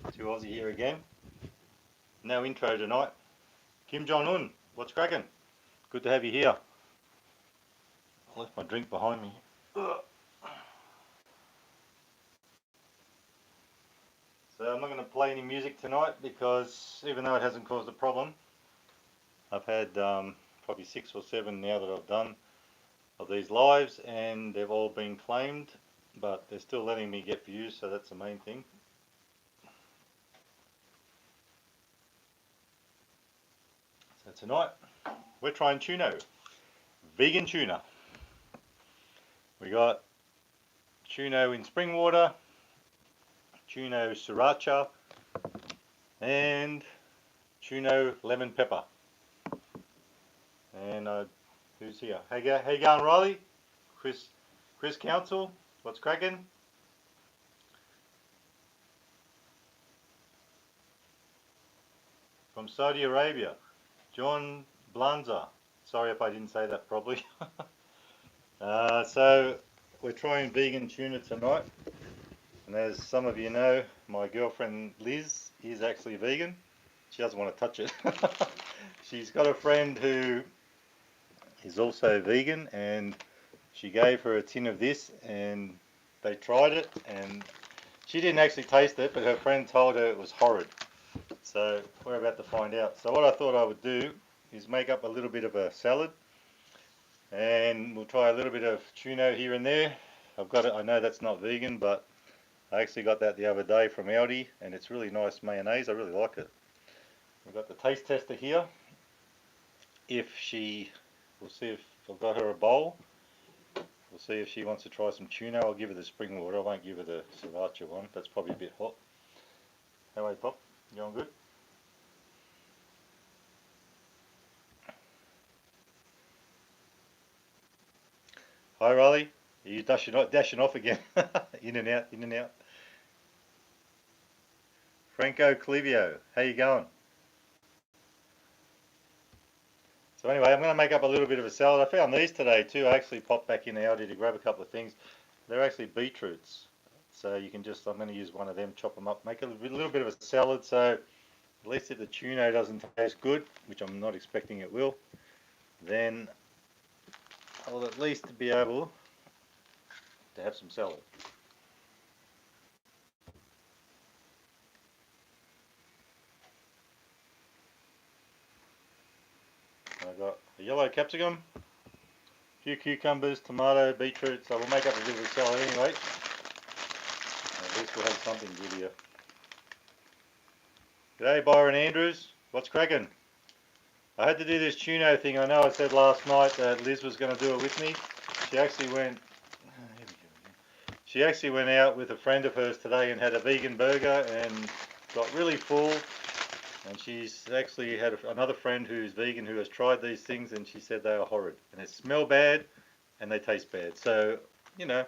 Two Aussie here again. No intro tonight. Kim Jong-un, what's cracking? Good to have you here. I left my drink behind me. Ugh. So I'm not going to play any music tonight because even though it hasn't caused a problem, I've had probably 6 or 7 now that I've done of these lives and they've all been claimed, but they're still letting me get views, so that's the main thing. So tonight we're trying Tuno, vegan tuna. We got Tuno in spring water, Tuno sriracha, and Tuno lemon pepper. And who's here? How you going, Riley? Chris Council, what's cracking? From Saudi Arabia, John Blanza. Sorry if I didn't say that properly. So we're trying vegan tuna tonight. And as some of you know, my girlfriend Liz is actually vegan. She doesn't want to touch it. She's got a friend who is also vegan, and she gave her a tin of this and they tried it, and she didn't actually taste it, but her friend told her it was horrid. So we're about to find out. So what I thought I would do is make up a little bit of a salad, and we'll try a little bit of tuna here and there. I've got it. I know that's not vegan, but I actually got that the other day from Aldi, and it's really nice mayonnaise. I really like it. We've got the taste tester here. We'll see if I've got her a bowl. We'll see if she wants to try some tuna. I'll give her the spring water. I won't give her the sriracha one. That's probably a bit hot. How are you, Pop? You going good? Hi, Riley. Are you dashing off again? In and out, in and out. Franco Clivio, how you going? So anyway, I'm going to make up a little bit of a salad. I found these today too. I actually popped back in Aldi to grab a couple of things. They're actually beetroots. So you can I'm going to use one of them, chop them up, make a little bit of a salad. So at least if the tuna doesn't taste good, which I'm not expecting it will, then I'll at least be able to have some salad. I've got a yellow capsicum, a few cucumbers, tomato, beetroot, so we'll make up a bit of a salad anyway. At least we'll have something good here. G'day Byron Andrews, what's cracking? I had to do this Tuno thing. I know I said last night that Liz was going to do it with me. She actually went out with a friend of hers today and had a vegan burger and got really full. And she's actually had another friend who's vegan who has tried these things, and she said they are horrid. And they smell bad and they taste bad. So, you know,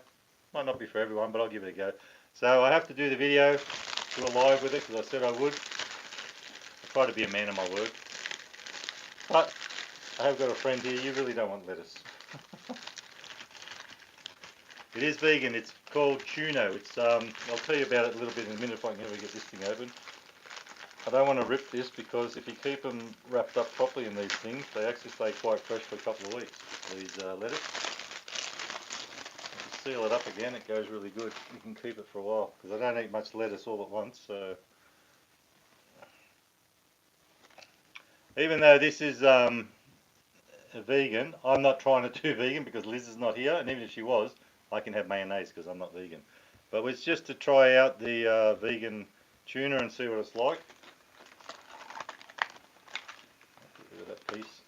might not be for everyone, but I'll give it a go. So I have to do the video, do a live with it because I said I would. I try to be a man of my word. But I have got a friend here, you really don't want lettuce. It is vegan, it's called Tuno. I'll tell you about it a little bit in a minute if I can ever get this thing open. I don't want to rip this because if you keep them wrapped up properly in these things, they actually stay quite fresh for a couple of weeks, these lettuce. If you seal it up again, it goes really good. You can keep it for a while because I don't eat much lettuce all at once. So even though this is a vegan, I'm not trying to do vegan because Liz is not here, and even if she was, I can have mayonnaise because I'm not vegan. But it's just to try out the vegan tuna and see what it's like. Get rid of that piece.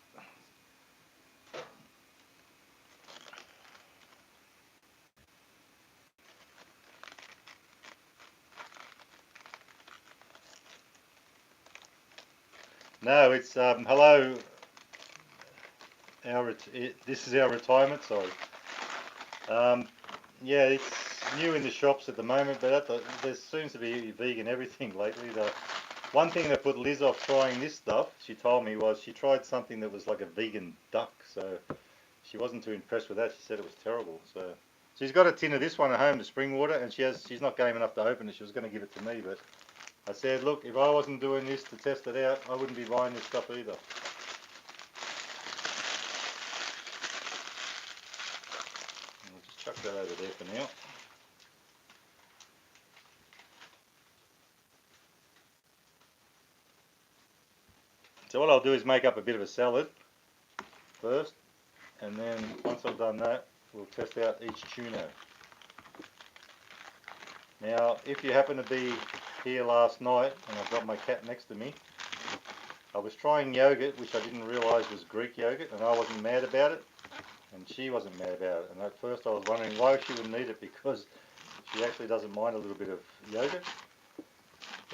No, it's hello. This is our retirement. Sorry. Yeah, it's new in the shops at the moment, but there seems to be vegan everything lately. The one thing that put Liz off trying this stuff, she told me, was she tried something that was like a vegan duck. So she wasn't too impressed with that. She said it was terrible. So she's got a tin of this one at home, the spring water, and she's not game enough to open it. She was going to give it to me, but I said, look, if I wasn't doing this to test it out, I wouldn't be buying this stuff either. I'll just chuck that over there for now. So what I'll do is make up a bit of a salad first, and then once I've done that, we'll test out each Tuno. Now, if you happen to be here last night, and I've got my cat next to me, I was trying yogurt, which I didn't realise was Greek yogurt, and I wasn't mad about it, and she wasn't mad about it. And at first I was wondering why she wouldn't eat it, because she actually doesn't mind a little bit of yogurt.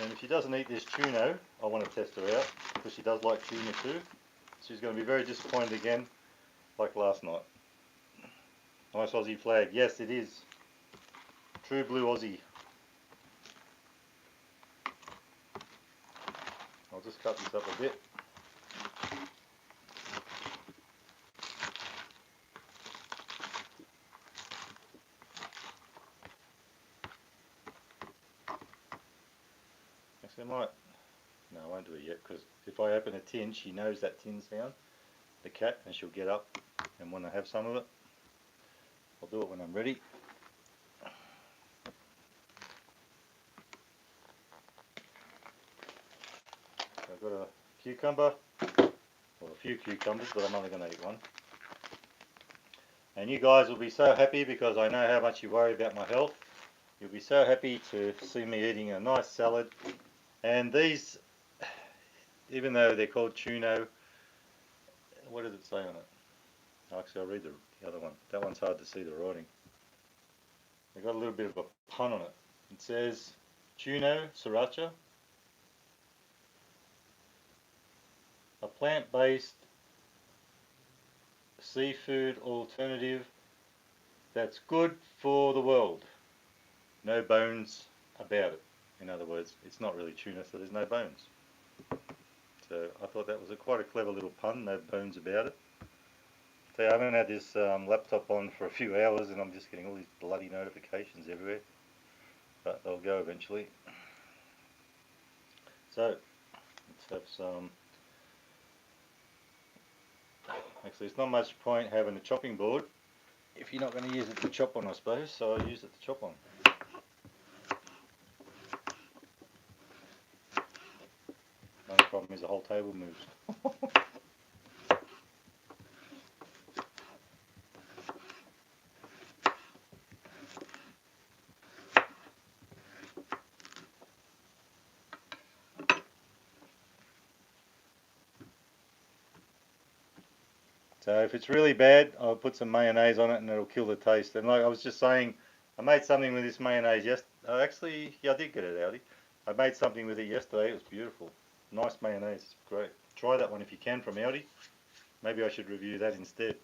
And if she doesn't eat this Tuno, I want to test her out, because she does like tuna too. She's going to be very disappointed again, like last night. Nice Aussie flag. Yes, it is. True blue Aussie. I'll just cut this up a bit. Actually, I might. No, I won't do it yet, because if I open a tin, she knows that tin sound, the cat, and she'll get up and want to have some of it. I'll do it when I'm ready. I've got a cucumber, well, a few cucumbers, but I'm only going to eat one. And you guys will be so happy, because I know how much you worry about my health. You'll be so happy to see me eating a nice salad. And these, even though they're called Tuno, what does it say on it? Actually, I'll read the other one. That one's hard to see the writing. They've got a little bit of a pun on it. It says Tuno sriracha, a plant-based seafood alternative that's good for the world. No bones about it. In other words, it's not really tuna, so there's no bones. So I thought that was quite a clever little pun, no bones about it. So I haven't had this laptop on for a few hours, and I'm just getting all these bloody notifications everywhere. But they'll go eventually. So let's have some. Actually, it's not much point having a chopping board if you're not going to use it to chop on, I suppose. So I'll use it to chop on. The only problem is the whole table moves. So if it's really bad, I'll put some mayonnaise on it and it'll kill the taste. And like I was just saying, I made something with this mayonnaise yesterday. Actually, yeah, I did get it out. I made something with it yesterday. It was beautiful. Nice mayonnaise. It's great. Try that one if you can from Aldi. Maybe I should review that instead.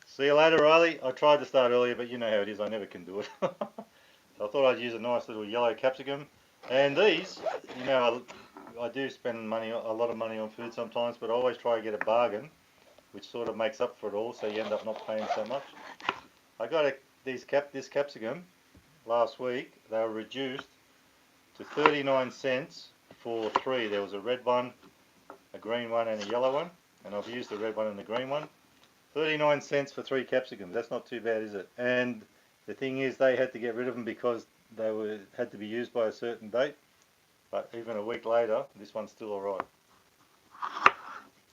See you later, Riley. I tried to start earlier, but you know how it is. I never can do it. So I thought I'd use a nice little yellow capsicum. And these, you know, I do spend money, a lot of money on food sometimes, but I always try to get a bargain, which sort of makes up for it all, so you end up not paying so much. I got this capsicum last week. They were reduced to 39 cents for 3. There was a red one, a green one, and a yellow one, and I've used the red one and the green one. 39 cents for 3 capsicums. That's not too bad, is it? And the thing is, they had to get rid of them because they had to be used by a certain date. But even a week later, this one's still alright.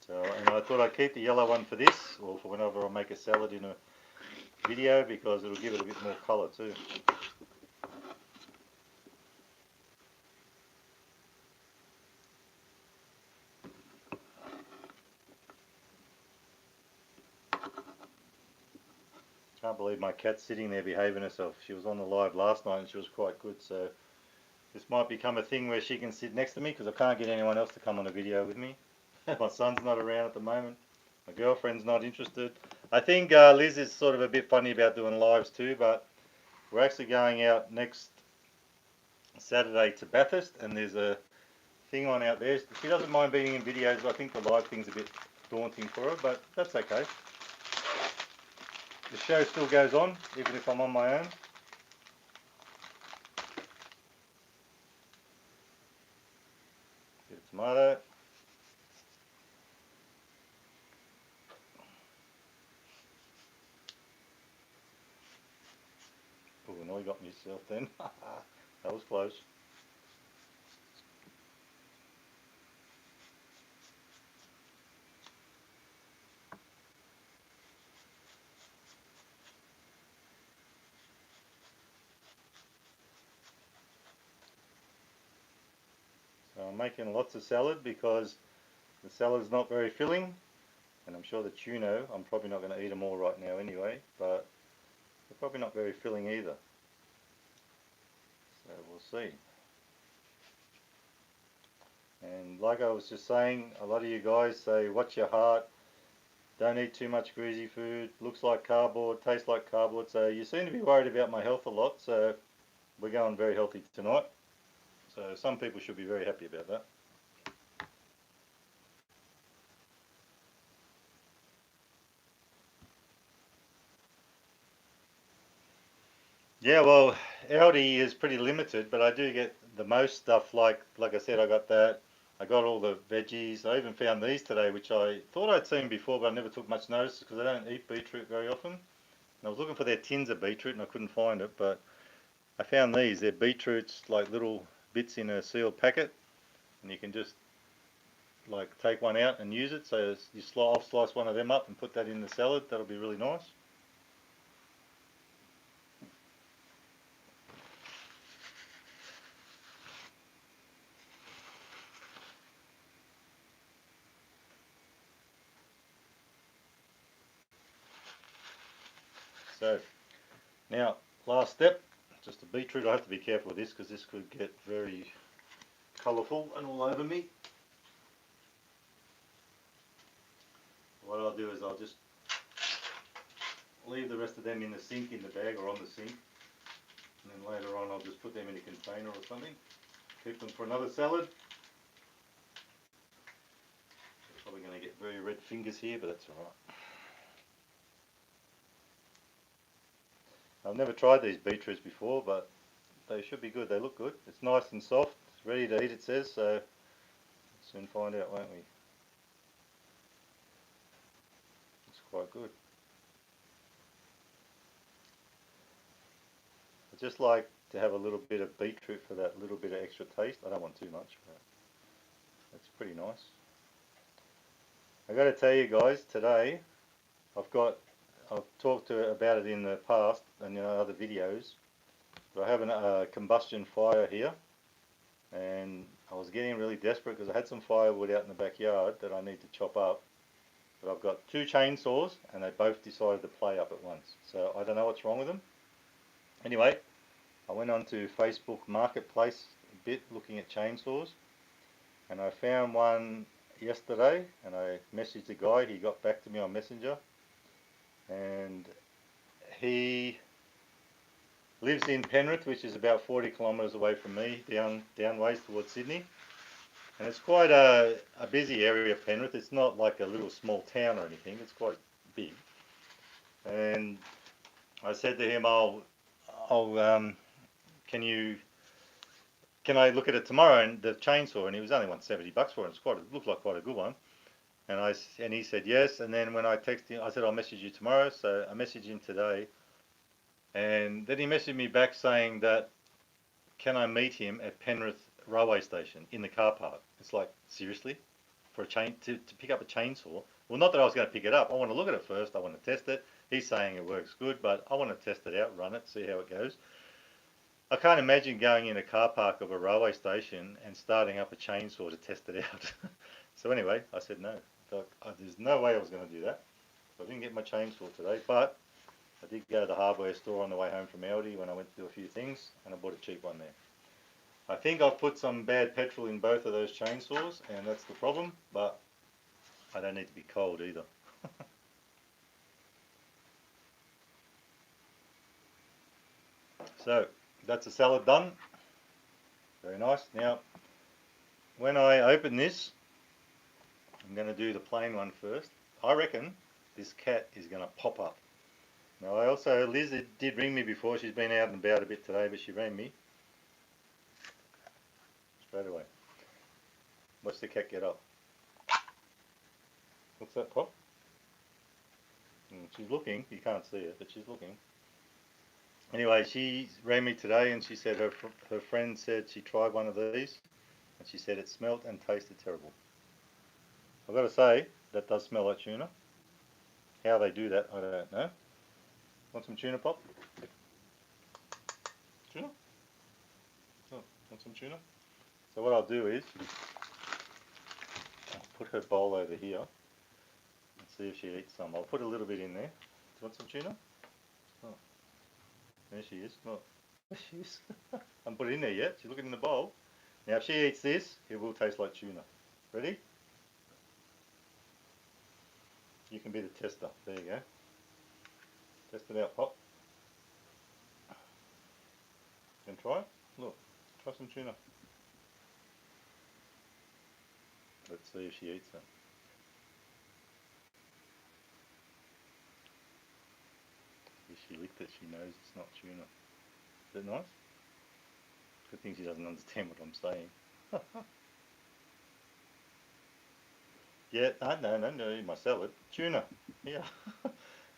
So, and I thought I'd keep the yellow one for this, or for whenever I make a salad in a video, because it'll give it a bit more colour too. Can't believe my cat's sitting there behaving herself. She was on the live last night and she was quite good, so this might become a thing where she can sit next to me, because I can't get anyone else to come on a video with me. My son's not around at the moment. My girlfriend's not interested. I think Liz is sort of a bit funny about doing lives too, but we're actually going out next Saturday to Bathurst, and there's a thing on out there. She doesn't mind being in videos, but I think the live thing's a bit daunting for her, but that's okay. The show still goes on, even if I'm on my own. Bit of tomato. Oh, no, I got myself then. That was close. So I'm making lots of salad because the salad's not very filling, and I'm sure the tuna, I'm probably not going to eat them all right now anyway, but they're probably not very filling either. So we'll see. And like I was just saying, a lot of you guys say, watch your heart, don't eat too much greasy food, looks like cardboard, tastes like cardboard. So you seem to be worried about my health a lot, so we're going very healthy tonight. So some people should be very happy about that. Yeah, well, Aldi is pretty limited, but I do get the most stuff. Like I said, I got that. I got all the veggies. I even found these today, which I thought I'd seen before, but I never took much notice because I don't eat beetroot very often. And I was looking for their tins of beetroot and I couldn't find it, but I found these. They're beetroots, like little bits in a sealed packet, and you can just like take one out and use it. So I'll slice one of them up and put that in the salad. That'll be really nice. So now, last step, just a beetroot. I have to be careful with this because this could get very colourful and all over me. What I'll do is I'll just leave the rest of them in the sink, in the bag or on the sink, and then later on I'll just put them in a container or something. Keep them for another salad. Probably going to get very red fingers here, but that's alright. I've never tried these beetroots before, but they should be good. They look good. It's nice and soft. It's ready to eat, it says, so we'll soon find out, won't we? It's quite good. I just like to have a little bit of beetroot for that little bit of extra taste. I don't want too much, but that's pretty nice. I got to tell you guys, today I've talked about it in the past and other videos, but I have a combustion fire here, and I was getting really desperate because I had some firewood out in the backyard that I need to chop up, but I've got two chainsaws and they both decided to play up at once, so I don't know what's wrong with them. Anyway, I went onto Facebook Marketplace a bit looking at chainsaws, and I found one yesterday, and I messaged the guy. He got back to me on Messenger, and he lives in Penrith, which is about 40 kilometres away from me, down ways towards Sydney. And it's quite a busy area, Penrith. It's not like a little small town or anything. It's quite big. And I said to him, can I look at it tomorrow? And the chainsaw, and he was only wanting $70 for it. It looked like quite a good one. And he said yes. And then when I texted him, I said I'll message you tomorrow. So I messaged him today, and then he messaged me back saying that can I meet him at Penrith railway station in the car park? It's like, seriously, for a to pick up a chainsaw? Well, not that I was going to pick it up. I want to look at it first. I want to test it. He's saying it works good, but I want to test it out, run it, see how it goes. I can't imagine going in a car park of a railway station and starting up a chainsaw to test it out. So anyway, I said no. There's no way I was going to do that. So I didn't get my chainsaw today, but I did go to the hardware store on the way home from Aldi when I went to do a few things, and I bought a cheap one there. I think I've put some bad petrol in both of those chainsaws, and that's the problem, but I don't need to be cold either. So that's the salad done. Very nice. Now, when I open this, I'm going to do the plain one first. I reckon this cat is going to pop up. Now I also, Liz did ring me before. She's been out and about a bit today, but she rang me straight away. Watch the cat get up. What's that, Pop? She's looking. You can't see it, but she's looking. Anyway, she rang me today and she said her friend said she tried one of these and she said it smelt and tasted terrible. I've got to say, that does smell like tuna. How they do that, I don't know. Want some tuna, Pop? Tuna? Oh, want some tuna? So what I'll do is, I'll put her bowl over here and see if she eats some. I'll put a little bit in there. Do you want some tuna? Oh, there she is. Oh, there she is. I haven't put it in there yet. She's looking in the bowl. Now if she eats this, it will taste like tuna. Ready? You can be the tester. There you go. Test it out, Pop. And try it. Look, try some tuna. Let's see if she eats it. If she licked it, she knows it's not tuna. Is it nice? Good thing she doesn't understand what I'm saying. Yeah, no, my salad. Tuna. Yeah.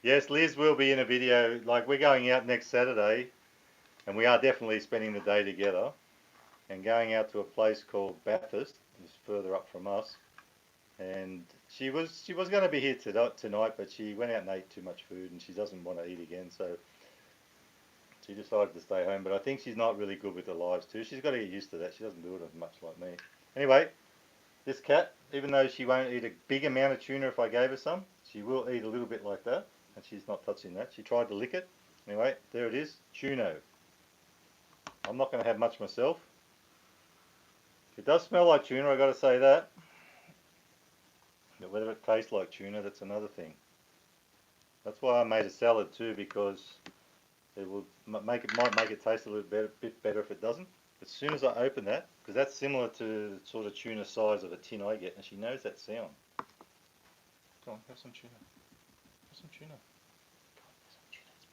Yes, Liz will be in a video. Like, we're going out next Saturday, and we are definitely spending the day together, and going out to a place called Bathurst, it's further up from us. And she was going to be here tonight, but she went out and ate too much food, and she doesn't want to eat again, so she decided to stay home. But I think she's not really good with the lives too. She's got to get used to that. She doesn't do it as much like me. Anyway, this cat, even though she won't eat a big amount of tuna if I gave her some, she will eat a little bit like that, and she's not touching that. She tried to lick it. Anyway, there it is, Tuno. I'm not going to have much myself. It does smell like tuna, I've got to say that. But whether it tastes like tuna, that's another thing. That's why I made a salad too, because it will might make it taste a little bit better if it doesn't. As soon as I open that, because that's similar to the sort of tuna size of a tin I get, and she knows that sound. Come on, have some tuna. Have some tuna. Come on, have some tuna. It's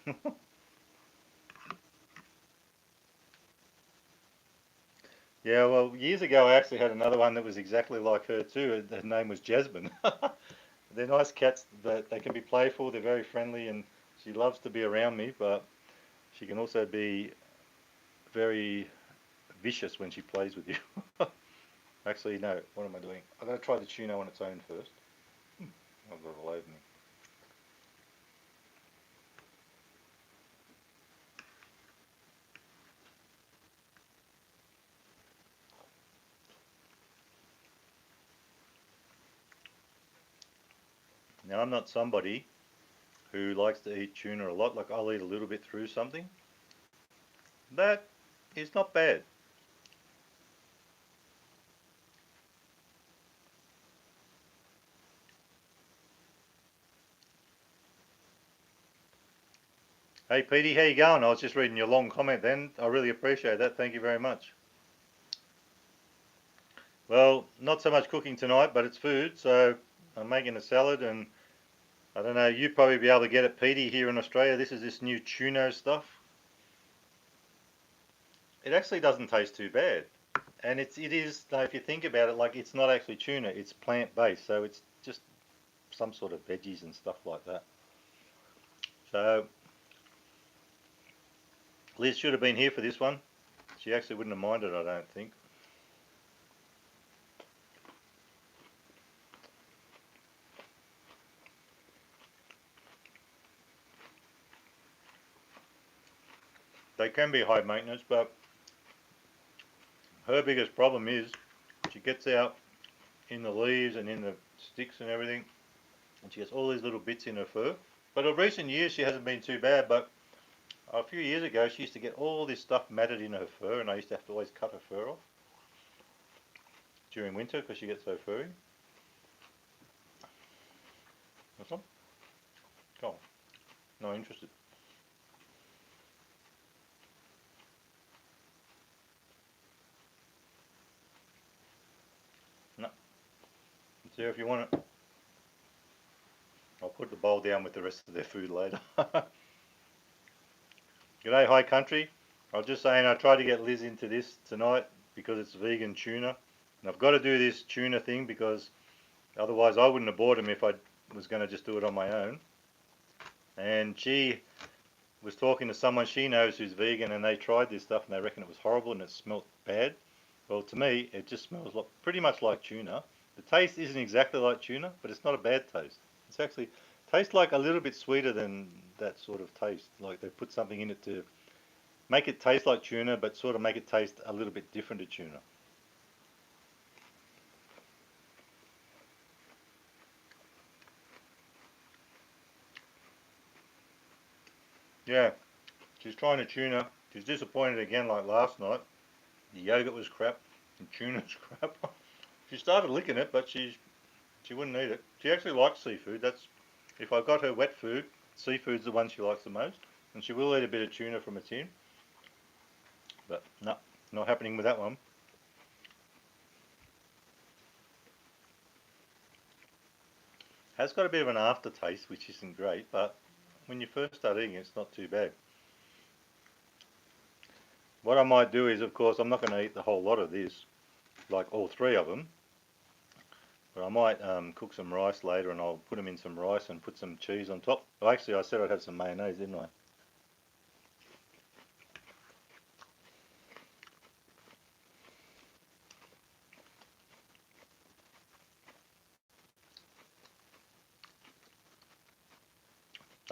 beautiful. Yeah, well, years ago I actually had another one that was exactly like her too. Her name was Jasmine. They're nice cats. They can be playful. They're very friendly, and she loves to be around me. But she can also be very vicious when she plays with you. Actually, no. What am I doing? I've got to try the tuna on its own first. I've got it all over me. Now, I'm not somebody who likes to eat tuna a lot. Like, I'll eat a little bit through something. That is not bad. Hey, Petey, how you going? I was just reading your long comment then. I really appreciate that. Thank you very much. Well, not so much cooking tonight, but it's food, so I'm making a salad, and I don't know, you'd probably be able to get it, Petey, here in Australia. This is this new Tuno stuff. It actually doesn't taste too bad. And it is, if you think about it, like, it's not actually tuna, it's plant-based, so it's just some sort of veggies and stuff like that. So, Liz should have been here for this one. She actually wouldn't have minded, I don't think. They can be high maintenance, but her biggest problem is she gets out in the leaves and in the sticks and everything, and she gets all these little bits in her fur. But in recent years she hasn't been too bad, but a few years ago she used to get all this stuff matted in her fur, and I used to have to always cut her fur off during winter because she gets so furry. That's all? Go on. Not interested. No. So if you want it, I'll put the bowl down with the rest of their food later. G'day, High Country. I was just saying I tried to get Liz into this tonight because it's vegan tuna. And I've got to do this tuna thing because otherwise I wouldn't have bought them if I was going to just do it on my own. And she was talking to someone she knows who's vegan, and they tried this stuff and they reckon it was horrible and it smelt bad. Well, to me, it just smells like, pretty much like tuna. The taste isn't exactly like tuna, but it's not a bad taste. It's actually tastes like a little bit sweeter than that sort of taste. Like they put something in it to make it taste like tuna, but sort of make it taste a little bit different to tuna. Yeah, she's trying to tuna. She's disappointed again like last night. The yogurt was crap and tuna's crap. She started licking it, but she wouldn't eat it. She actually likes seafood. That's if I got her wet food, seafood's the one she likes the most, and she will eat a bit of tuna from a tin. But no, not happening with that one. Has got a bit of an aftertaste, which isn't great, but when you first start eating it, it's not too bad. What I might do is, of course, I'm not going to eat the whole lot of this, like all three of them, but I might cook some rice later and I'll put them in some rice and put some cheese on top. Oh, actually, I said I'd have some mayonnaise, didn't I?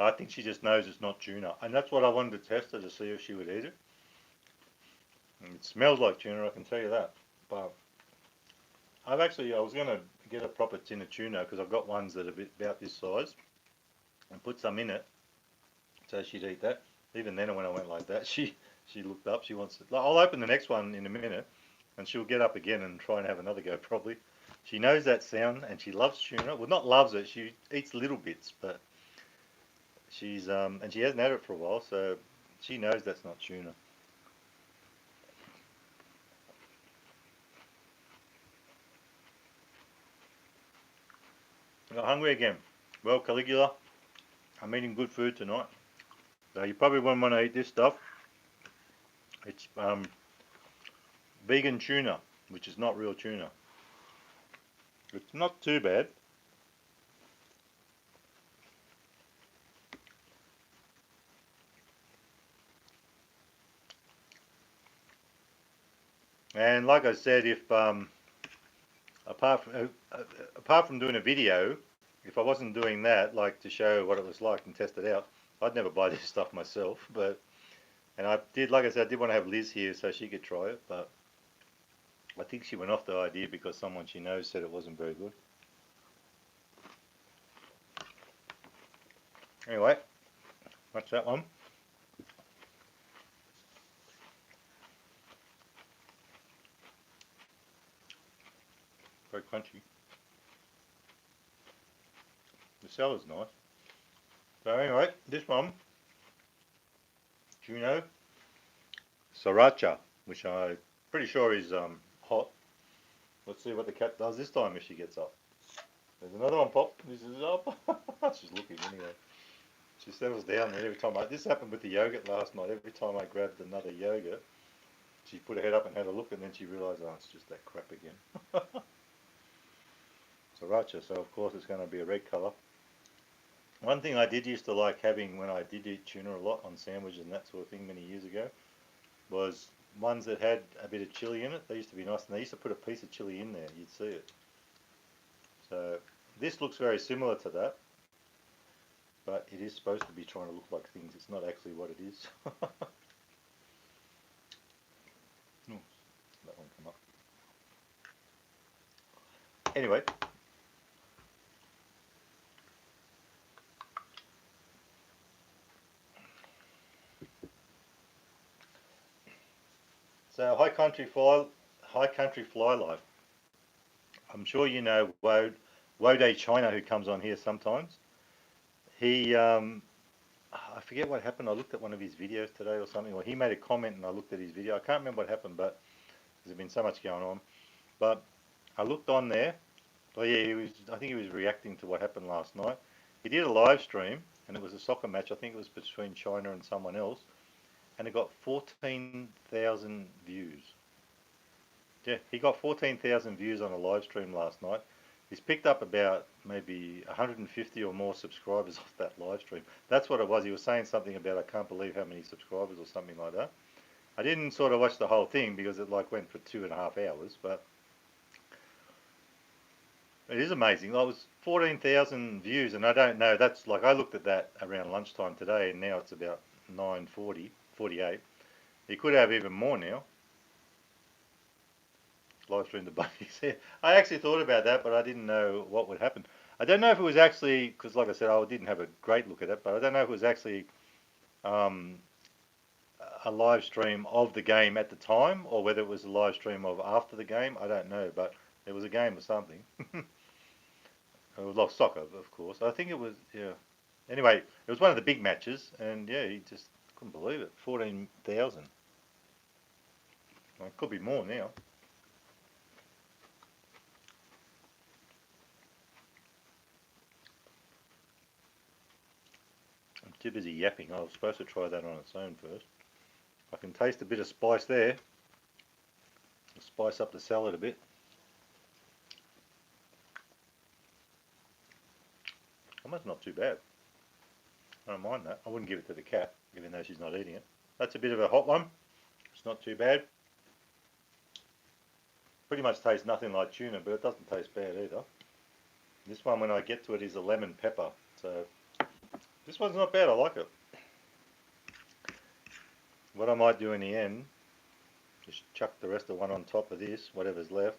I think she just knows it's not tuna, and that's what I wanted to test her to see if she would eat it. And it smells like tuna, I can tell you that. But I was going to get a proper tin of tuna because I've got ones that are about this size and put some in it so she'd eat that. Even then, when I went like that, she looked up. She wants to. I'll open the next one in a minute, and she'll get up again and try and have another go. Probably, she knows that sound and she loves tuna. Well, not loves it. She eats little bits, but she's and she hasn't had it for a while, so she knows that's not tuna. I got hungry again. Well, Caligula, I'm eating good food tonight. So you probably wouldn't want to eat this stuff. It's vegan tuna, which is not real tuna. It's not too bad. And like I said, if apart from apart from doing a video, if I wasn't doing that, like to show what it was like and test it out, I'd never buy this stuff myself. But and I did, like I said, I did want to have Liz here so she could try it, but I think she went off the idea because someone she knows said it wasn't very good. Anyway, that's that one. Very crunchy. The salad's nice. So anyway, this one, Tuno, Sriracha, which I'm pretty sure is hot. Let's see what the cat does this time if she gets up. There's another one pop. This is up. She's looking anyway. She settles down there every time. This happened with the yogurt last night. Every time I grabbed another yogurt, she put her head up and had a look, and then she realised, oh, it's just that crap again. Sriracha, so of course it's going to be a red colour. One thing I did used to like having when I did eat tuna a lot on sandwiches and that sort of thing many years ago was ones that had a bit of chilli in it. They used to be nice, and they used to put a piece of chilli in there. You'd see it. So this looks very similar to that, but it is supposed to be trying to look like things. It's not actually what it is. Ooh, that one come up. Anyway, so High Country Fly Life. I'm sure you know Wode China, who comes on here sometimes. He I forget what happened. I looked at one of his videos today or something, or he made a comment and I looked at his video. I can't remember what happened, but there's been so much going on. But I looked on there Oh yeah, he was. I think he was reacting to what happened last night. He did a live stream, and it was a soccer match. I think it was between China and someone else, and it got 14,000 views. Yeah, he got 14,000 views on a live stream last night. He's picked up about maybe 150 or more subscribers off that live stream. That's what it was. He was saying something about I can't believe how many subscribers or something like that. I didn't sort of watch the whole thing because it like went for 2.5 hours, but it is amazing. Like, it was 14,000 views, and I don't know. That's like I looked at that around lunchtime today, and now it's about 9:40, 48. He could have even more now. Live stream the bunnies. I actually thought about that, but I didn't know what would happen. I don't know if it was actually because, like I said, I didn't have a great look at it, but I don't know if it was actually um, a live stream of the game at the time, or whether it was a live stream of after the game. I don't know, but it was a game or something. It was like soccer, of course. I think it was, yeah. Anyway, it was one of the big matches, and yeah, he just couldn't believe it. 14,000. Well, it could be more now. I'm too busy yapping. I was supposed to try that on its own first. I can taste a bit of spice there. Spice up the salad a bit. Oh, that's not too bad. I don't mind that. I wouldn't give it to the cat, even though she's not eating it. That's a bit of a hot one. It's not too bad. Pretty much tastes nothing like tuna, but it doesn't taste bad either. This one, when I get to it, is a lemon pepper. So this one's not bad. I like it. What I might do in the end is chuck the rest of one on top of this, whatever's left.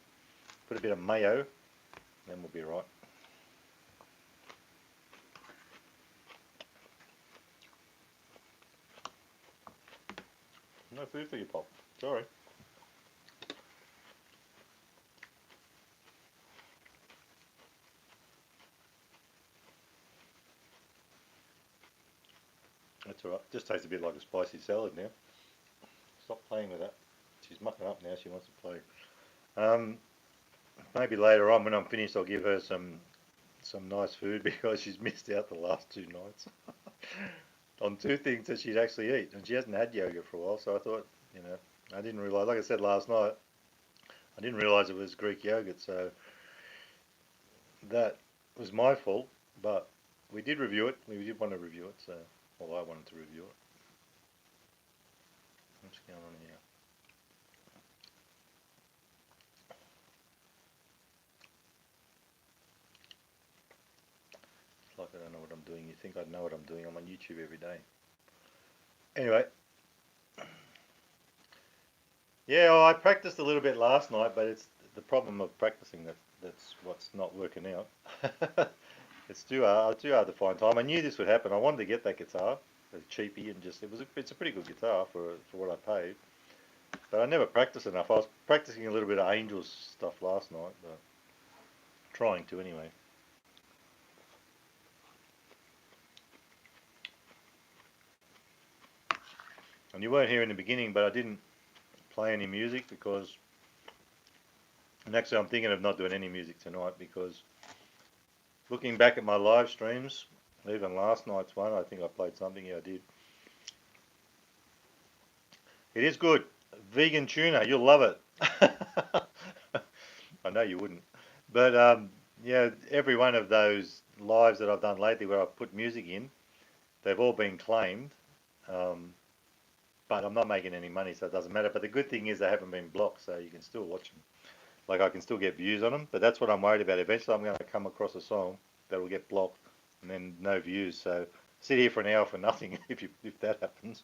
Put a bit of mayo, then we'll be right. No food for you, Pop. Sorry. That's alright. Just tastes a bit like a spicy salad now. Stop playing with that. She's mucking up now. She wants to play. Um, Maybe later on when I'm finished, I'll give her some nice food because she's missed out the last 2 nights on 2 things that she'd actually eat, and she hasn't had yogurt for a while. So I thought, you know, I didn't realise. Like I said last night, I didn't realise it was Greek yogurt. So that was my fault. But we did review it. We did want to review it. So, well, I wanted to review it. What's going on here? It's like I don't know what I'm doing. You think I'd know what I'm doing? I'm on YouTube every day. Anyway, yeah, well, I practiced a little bit last night, but it's the problem of practicing that's what's not working out. It's too hard to find time. I knew this would happen. I wanted to get that guitar, a cheapie, and just it's a pretty good guitar for what I paid. But I never practiced enough. I was practicing a little bit of Angels stuff last night, but trying to anyway. And you weren't here in the beginning, but I didn't play any music because, and actually I'm thinking of not doing any music tonight because looking back at my live streams, even last night's one, I think I played something. Yeah, I did. It is good. Vegan tuna, you'll love it. I know you wouldn't. But yeah, every one of those lives that I've done lately where I've put music in, they've all been claimed. Um, but I'm not making any money, so it doesn't matter. But the good thing is they haven't been blocked, so you can still watch them. Like I can still get views on them, but that's what I'm worried about. Eventually, I'm going to come across a song that will get blocked and then no views. So sit here for an hour for nothing if that happens.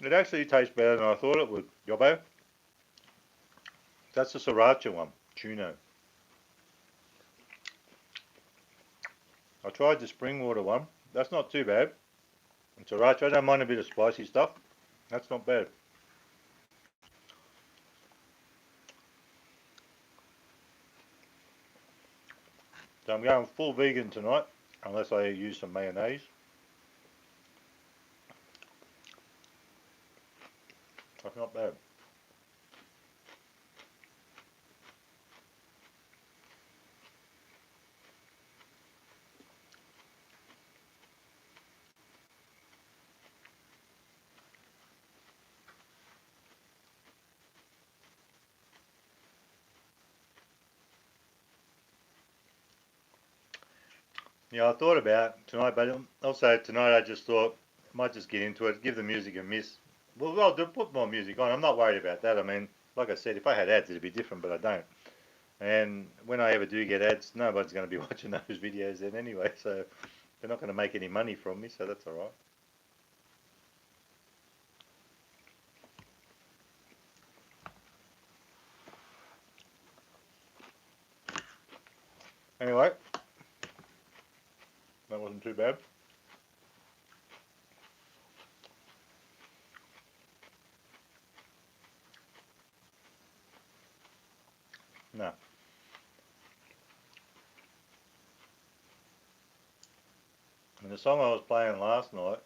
It actually tastes better than I thought it would. Yobbo, that's the sriracha one, Tuno. I tried the spring water one. That's not too bad. And sriracha, I don't mind a bit of spicy stuff. That's not bad. So I'm going full vegan tonight, unless I use some mayonnaise. Yeah, I thought about tonight, but also tonight I just thought I might just get into it, give the music a miss. Well, I'll put more music on. I'm not worried about that. I mean, like I said, if I had ads, it'd be different, but I don't. And when I ever do get ads, nobody's going to be watching those videos then anyway, so they're not going to make any money from me, so that's all right. Anyway, that wasn't too bad. No. And the song I was playing last night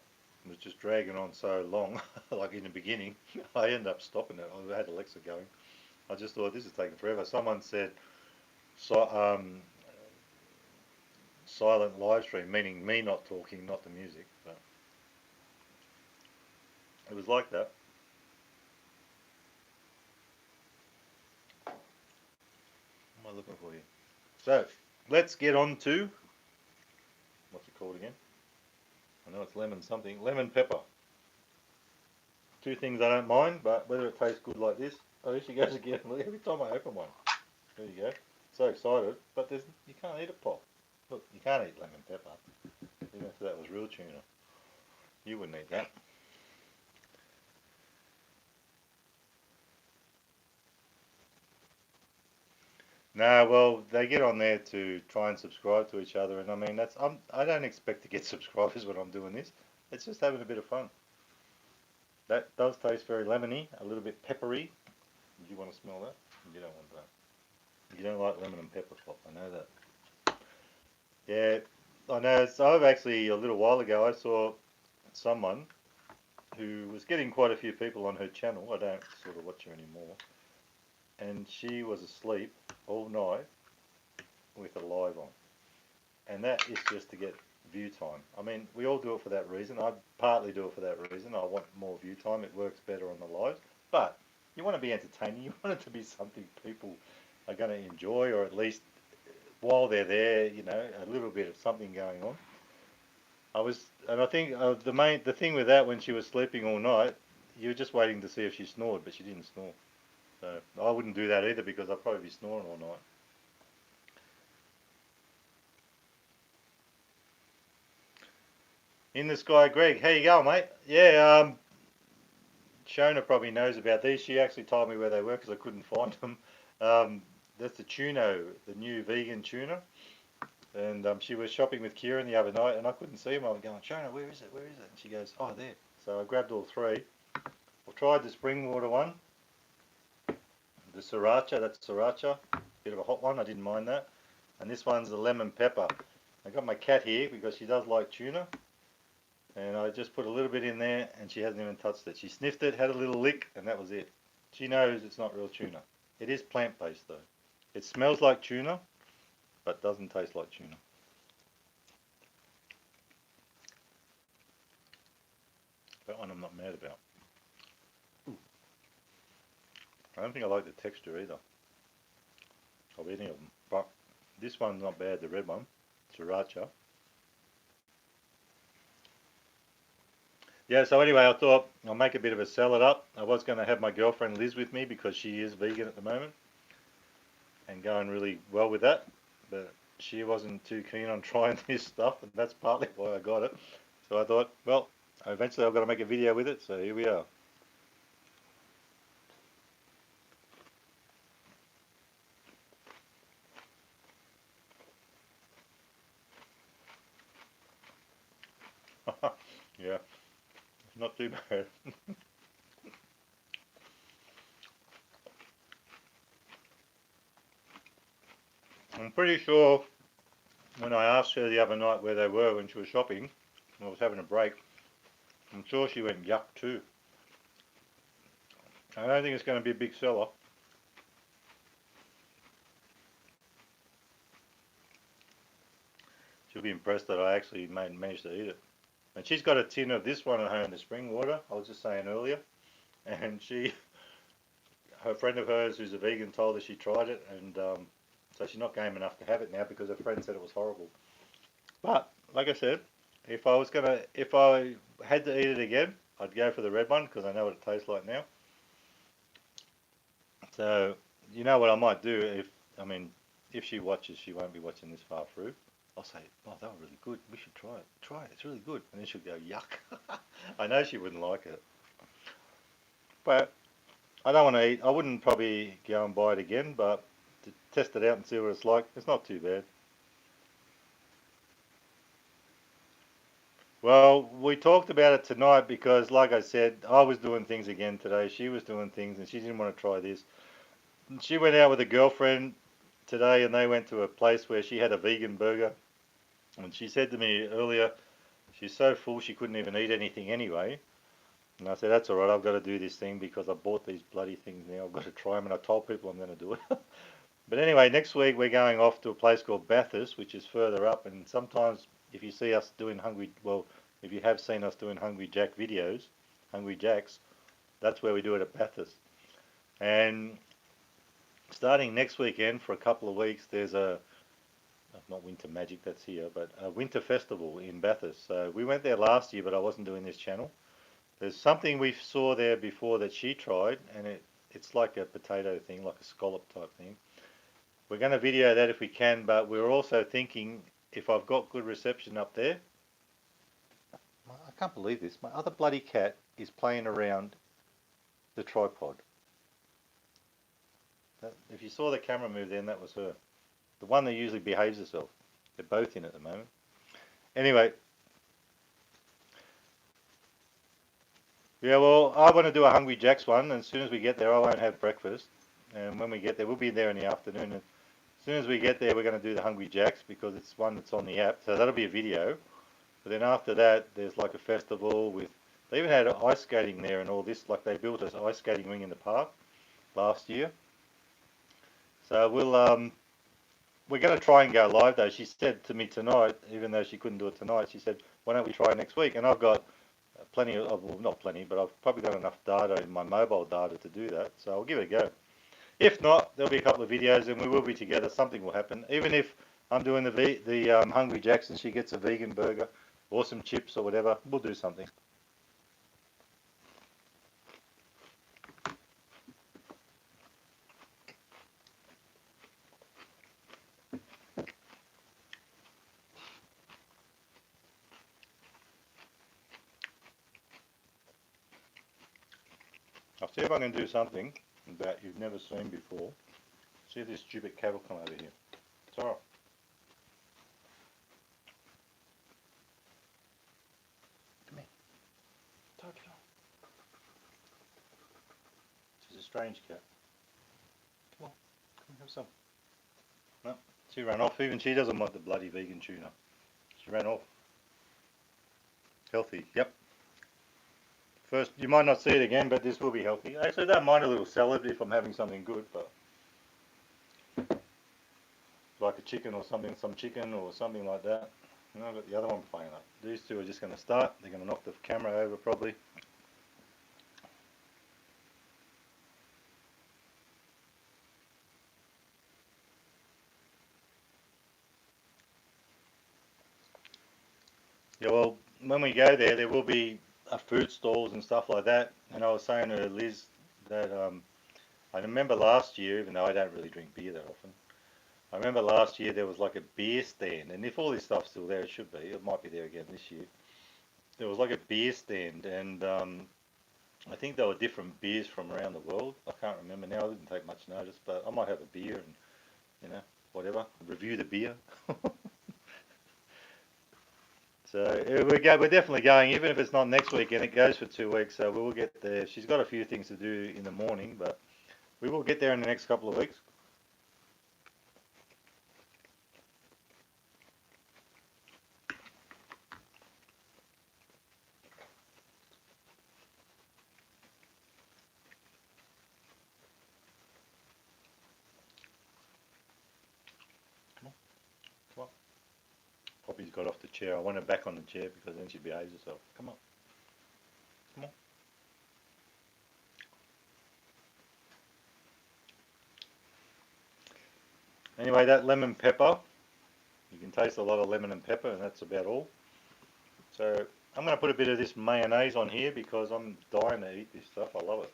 was just dragging on so long, like in the beginning, I ended up stopping it. I had Alexa going. I just thought this is taking forever. Someone said so, silent live stream, meaning me not talking, not the music. But it was like that. What am I looking for here? So let's get on to what's it called again? I know it's lemon something. Lemon pepper. Two things I don't mind, but whether it tastes good like this. Oh, here she goes again. Look, every time I open one. There you go. So excited, but you can't eat it, Pop. Look, you can't eat lemon pepper. Even if that was real tuna, you wouldn't eat that. No, well, they get on there to try and subscribe to each other, and I mean I don't expect to get subscribers when I'm doing this. It's just having a bit of fun. That does taste very lemony, a little bit peppery. Do you want to smell that? You don't want that. You don't like lemon and pepper, Pop. I know that. Yeah, I know. So I've actually a little while ago I saw someone who was getting quite a few people on her channel. I don't sort of watch her anymore, and she was asleep all night with a live on, and that is just to get view time. I mean, we all do it for that reason. I partly do it for that reason. I want more view time. It works better on the live, but you want to be entertaining. You want it to be something people are going to enjoy, or at least while they're there, a little bit of something going on. And I think the thing with that when she was sleeping all night, you were just waiting to see if she snored, but she didn't snore. So I wouldn't do that either because I'd probably be snoring all night. In the sky, Greg. How you going, mate? Yeah, Shona probably knows about these. She actually told me where they were because I couldn't find them. That's the Tuno, the new vegan tuna. And she was shopping with Kieran the other night, and I couldn't see him. I was going, Shona, where is it? Where is it? And she goes, oh, there. So I grabbed all three. I've tried the spring water one, the sriracha. That's sriracha, bit of a hot one. I didn't mind that. And this one's the lemon pepper. I got my cat here because she does like tuna, and I just put a little bit in there, and she hasn't even touched it. She sniffed it, had a little lick, and that was it. She knows it's not real tuna. It is plant-based though. It smells like tuna, but doesn't taste like tuna. That one I'm not mad about. I don't think I like the texture either of any of them. But this one's not bad, the red one, sriracha. Yeah, so anyway, I thought I'll make a bit of a salad up. I was going to have my girlfriend Liz with me because she is vegan at the moment and going really well with that. But she wasn't too keen on trying this stuff, and that's partly why I got it. So I thought, well, eventually I've got to make a video with it, so here we are. Yeah, it's not too bad. I'm pretty sure when I asked her the other night where they were when she was shopping, and I was having a break, I'm sure she went yuck too. I don't think it's going to be a big seller. She'll be impressed that I actually managed to eat it. And she's got a tin of this one at home, the spring water, I was just saying earlier. And her friend of hers who's a vegan told her she tried it, and so she's not game enough to have it now because her friend said it was horrible. But like I said, if I had to eat it again, I'd go for the red one because I know what it tastes like now. So you know what I might do I mean, if she watches, she won't be watching this far through. I'll say, "Oh, that was really good. We should try it. Try it. It's really good." And then she'll go, "Yuck." I know she wouldn't like it, but I don't want to eat. I wouldn't probably go and buy it again, but to test it out and see what it's like, it's not too bad. Well, we talked about it tonight because, like I said, I was doing things again today. She was doing things, and she didn't want to try this. She went out with a girlfriend today, and they went to a place where she had a vegan burger. And she said to me earlier, she's so full she couldn't even eat anything anyway. And I said, that's all right. I've got to do this thing because I bought these bloody things now. I've got to try them, and I told people I'm going to do it. But anyway, next week we're going off to a place called Bathurst, which is further up. And sometimes if you see us doing if you have seen us doing Hungry Jack videos, Hungry Jacks, that's where we do it at Bathurst. And starting next weekend for a couple of weeks, there's not Winter Magic, that's here, but a winter festival in Bathurst. So we went there last year, but I wasn't doing this channel. There's something we saw there before that she tried, and it's like a potato thing, like a scallop type thing. We're going to video that if we can, but we're also thinking if I've got good reception up there. I can't believe this. My other bloody cat is playing around the tripod. If you saw the camera move then, that was her. The one that usually behaves herself. They're both in at the moment. Anyway, yeah, well, I want to do a Hungry Jack's one, and as soon as we get there, I won't have breakfast. And when we get there, we'll be there in the afternoon. And as soon as we get there, we're going to do the Hungry Jack's because it's one that's on the app. So that'll be a video. But then after that, there's like a festival with. They even had ice skating there and all this. Like they built an ice skating ring in the park last year. So we're going to try and go live though. She said to me tonight, even though she couldn't do it tonight, she said, "Why don't we try next week?" And I've got plenty of, well, not plenty, but I've probably got enough data in my mobile data to do that. So I'll give it a go. If not, there'll be a couple of videos and we will be together. Something will happen. Even if I'm doing the Hungry Jacks and she gets a vegan burger or some chips or whatever, we'll do something. I'll see if I can do something that you've never seen before. See if this stupid cat will come over here. It's alright. Come here. Take it on. She's a strange cat. Come on. Come have some. No, she ran off. Even she doesn't want the bloody vegan tuna. She ran off. Healthy. Yep. First, you might not see it again, but this will be healthy. Actually, I don't mind a little salad if I'm having something good, but like a chicken or something, some chicken or something like that. And I've got the other one playing up. These two are just going to start. They're going to knock the camera over probably. Yeah, well, when we go there, there will be food stalls and stuff like that. And I was saying to Liz that I remember last year, even though I don't really drink beer that often, I remember last year there was like a beer stand. And if all this stuff's still there, it should be. It might be there again this year. There was like a beer stand, and I think there were different beers from around the world. I can't remember now. I didn't take much notice, but I might have a beer and whatever, review the beer. So we're definitely going, even if it's not next weekend. It goes for 2 weeks, so we will get there. She's got a few things to do in the morning, but we will get there in the next couple of weeks. Come on, come on. Poppy's got off the chair. I want her back on the chair because then she behaves herself. Come on, come on. Anyway, that lemon pepper, you can can taste a lot of lemon and pepper, and that's about all. So I'm going to put a bit of this mayonnaise on here because I'm dying to eat this stuff. I love it.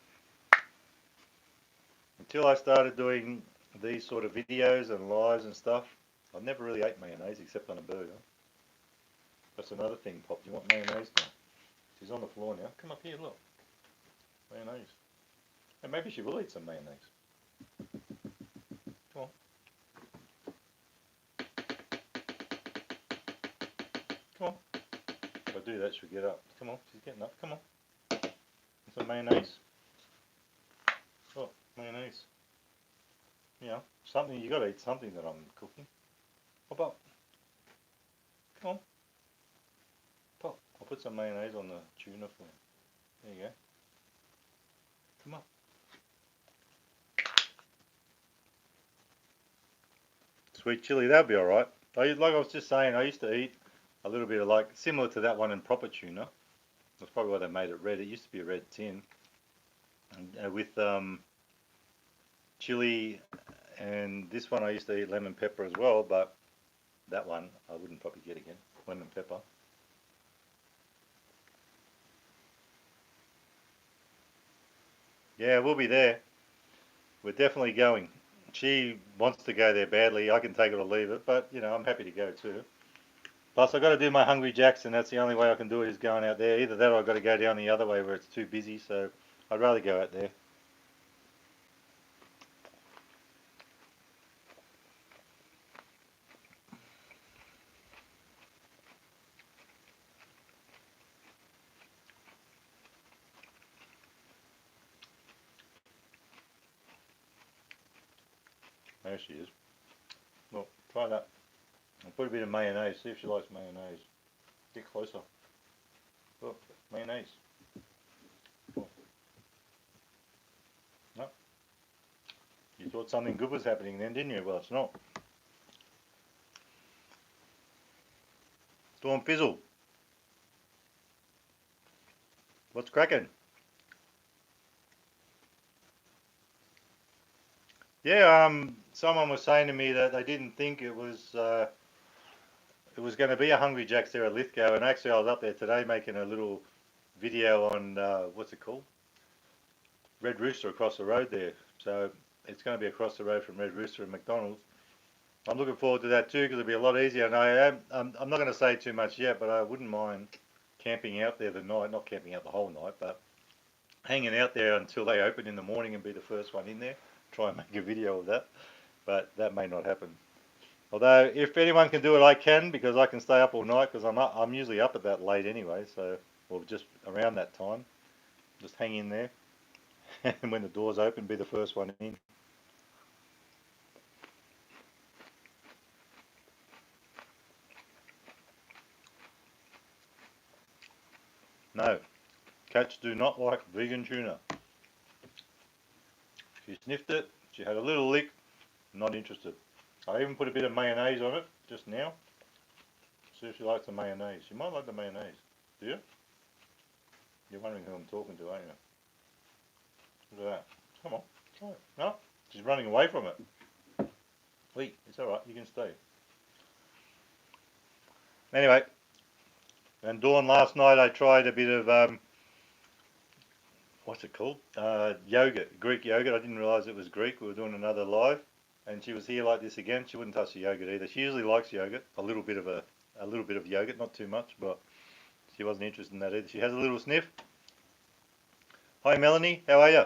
Until I started doing these sort of videos and lives and stuff, I never really ate mayonnaise except on a burger. That's another thing, Pop. Do you want mayonnaise now? She's on the floor now. Come up here, look. Mayonnaise. And maybe she will eat some mayonnaise. Come on. Come on. If I do that, she'll get up. Come on, she's getting up. Come on. Some mayonnaise. Oh, mayonnaise. Yeah, something, you got to eat something that I'm cooking. Hop up. Come on. Pop. I'll put some mayonnaise on the tuna for you. There you go. Come on. Sweet chili, that'd be alright. Like I was just saying, I used to eat a little bit of like, similar to that one in proper tuna. That's probably why they made it red. It used to be a red tin. And, with chili, and this one I used to eat lemon pepper as well, but that one I wouldn't probably get again. Lemon pepper. Yeah, we'll be there. We're definitely going. She wants to go there badly. I can take it or leave it, but you know, I'm happy to go too. Plus, I've got to do my Hungry Jacks, and that's the only way I can do it is going out there. Either that or I've got to go down the other way where it's too busy, so I'd rather go out there. There she is. Well, try that. I'll put a bit of mayonnaise. See if she likes mayonnaise. Get closer. Look, mayonnaise. Oh. No. You thought something good was happening then, didn't you? Well, it's not. Storm Fizzle. What's cracking? Yeah, someone was saying to me that they didn't think it was going to be a Hungry Jack's there at Lithgow, and actually I was up there today making a little video on what's it called? Red Rooster across the road there. So it's going to be across the road from Red Rooster and McDonald's. I'm looking forward to that too because it'll be a lot easier. And I'm not going to say too much yet, but I wouldn't mind camping out there the night, not camping out the whole night, but hanging out there until they open in the morning and be the first one in there. Try and make a video of that, but that may not happen. Although if anyone can do it, I can, because I can stay up all night because I'm usually up at that late anyway. So, or just around that time, just hang in there, and when the doors open, be the first one in. No, cats do not like vegan tuna. She sniffed it. She had a little lick. Not interested. I even put a bit of mayonnaise on it just now. See if she likes the mayonnaise. She might like the mayonnaise. Do you? You're wondering who I'm talking to, aren't you? Look at that. Come on. Try it. No, she's running away from it. Wait, it's alright. You can stay. Anyway, and Dawn, last night I tried a bit of, what's it called? Yogurt, Greek yogurt. I didn't realise it was Greek. We were doing another live, and she was here like this again. She wouldn't touch the yogurt either. She usually likes yogurt, a little bit of yogurt, not too much, but she wasn't interested in that either. She has a little sniff. Hi Melanie, how are you?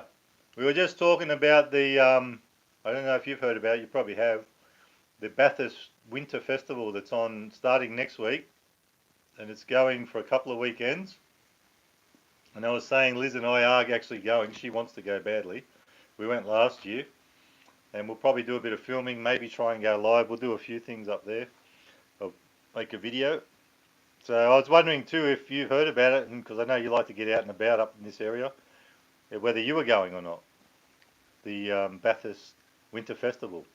We were just talking about the, I don't know if you've heard about it, you probably have, the Bathurst Winter Festival that's on starting next week, and it's going for a couple of weekends. And I was saying Liz and I are actually going. She wants to go badly. We went last year, and we'll probably do a bit of filming, maybe try and go live. We'll do a few things up there. I'll make a video. So I was wondering too if you've heard about it, because I know you like to get out and about up in this area, whether you were going or not. The Bathurst Winter Festival.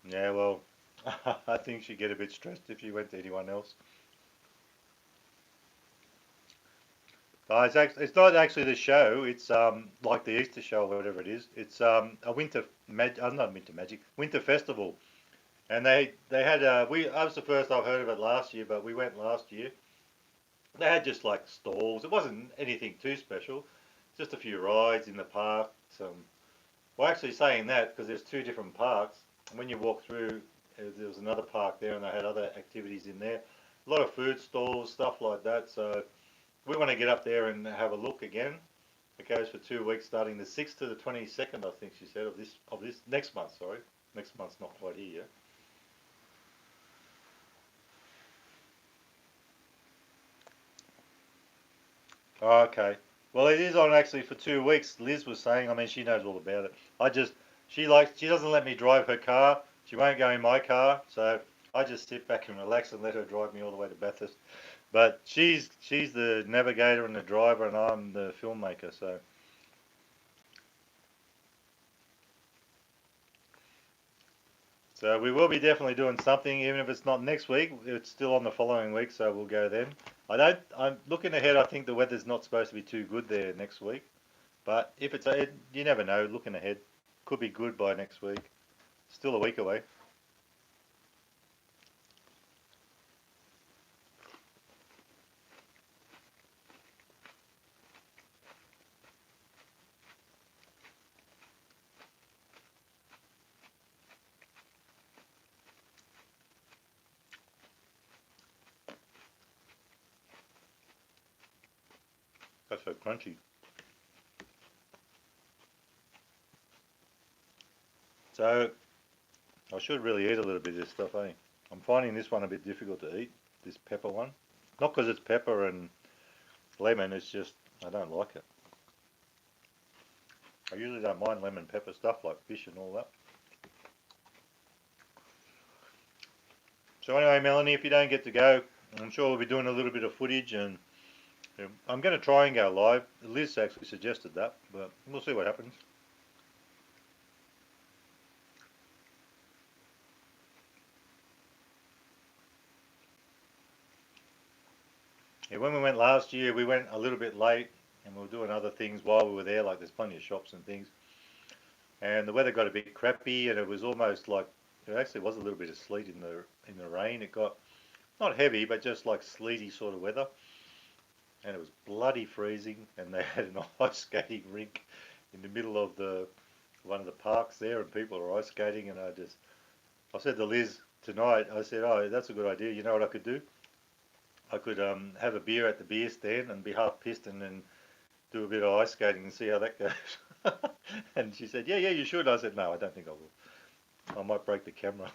Yeah, well, I think she'd get a bit stressed if she went to anyone else. It's not actually the show. It's like the Easter show or whatever it is. It's a not winter magic, winter festival. And they had we I was the first I've heard of it last year, but we went last year. They had just like stalls. It wasn't anything too special. Just a few rides in the park. Well, actually saying that because there's two different parks. When you walk through, there was another park there, and they had other activities in there. A lot of food stalls, stuff like that. So we want to get up there and have a look again. It goes for 2 weeks, starting the 6th to the 22nd, I think she said, of this next month. Sorry, next month's not quite here yet. Oh, okay. Well, it is on actually for 2 weeks. Liz was saying. I mean, she knows all about it. I just she doesn't let me drive her car. She won't go in my car, so I just sit back and relax and let her drive me all the way to Bathurst. But she's the navigator and the driver, and I'm the filmmaker. So we will be definitely doing something, even if it's not next week. It's still on the following week, so we'll go then. I'm looking ahead. I think the weather's not supposed to be too good there next week. But if you never know. Looking ahead, could be good by next week. Still a week away. That's so crunchy. So I should really eat a little bit of this stuff, eh? I'm finding this one a bit difficult to eat. This pepper one. Not because it's pepper and lemon. It's just I don't like it. I usually don't mind lemon pepper stuff like fish and all that. So anyway, Melanie, if you don't get to go, I'm sure we'll be doing a little bit of footage, and I'm going to try and go live. Liz actually suggested that, but we'll see what happens. Yeah, when we went last year, we went a little bit late, and we were doing other things while we were there. Like there's plenty of shops and things, and the weather got a bit crappy, and it was almost like it actually was a little bit of sleet in the rain. It got not heavy, but just like sleety sort of weather, and it was bloody freezing. And they had an ice skating rink in the middle of the one of the parks there, and people are ice skating. And I said to Liz tonight, I said, "Oh, that's a good idea. You know what I could do? I could have a beer at the beer stand and be half pissed, and then do a bit of ice skating and see how that goes." And she said, "Yeah, yeah, you should." I said, "No, I don't think I will. I might break the camera."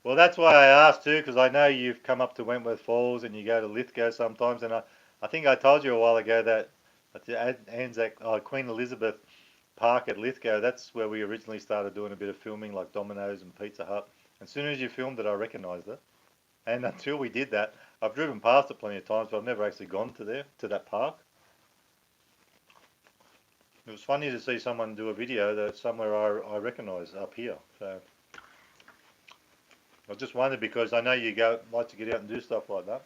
Well, that's why I asked too, because I know you've come up to Wentworth Falls and you go to Lithgow sometimes, and I think I told you a while ago that at the Anzac, Queen Elizabeth Park at Lithgow, that's where we originally started doing a bit of filming, like Domino's and Pizza Hut. As soon as you filmed it, I recognised it. And until we did that, I've driven past it plenty of times, but I've never actually gone to that park. It was funny to see someone do a video that somewhere I recognise up here. So I just wondered because I know you like to get out and do stuff like that.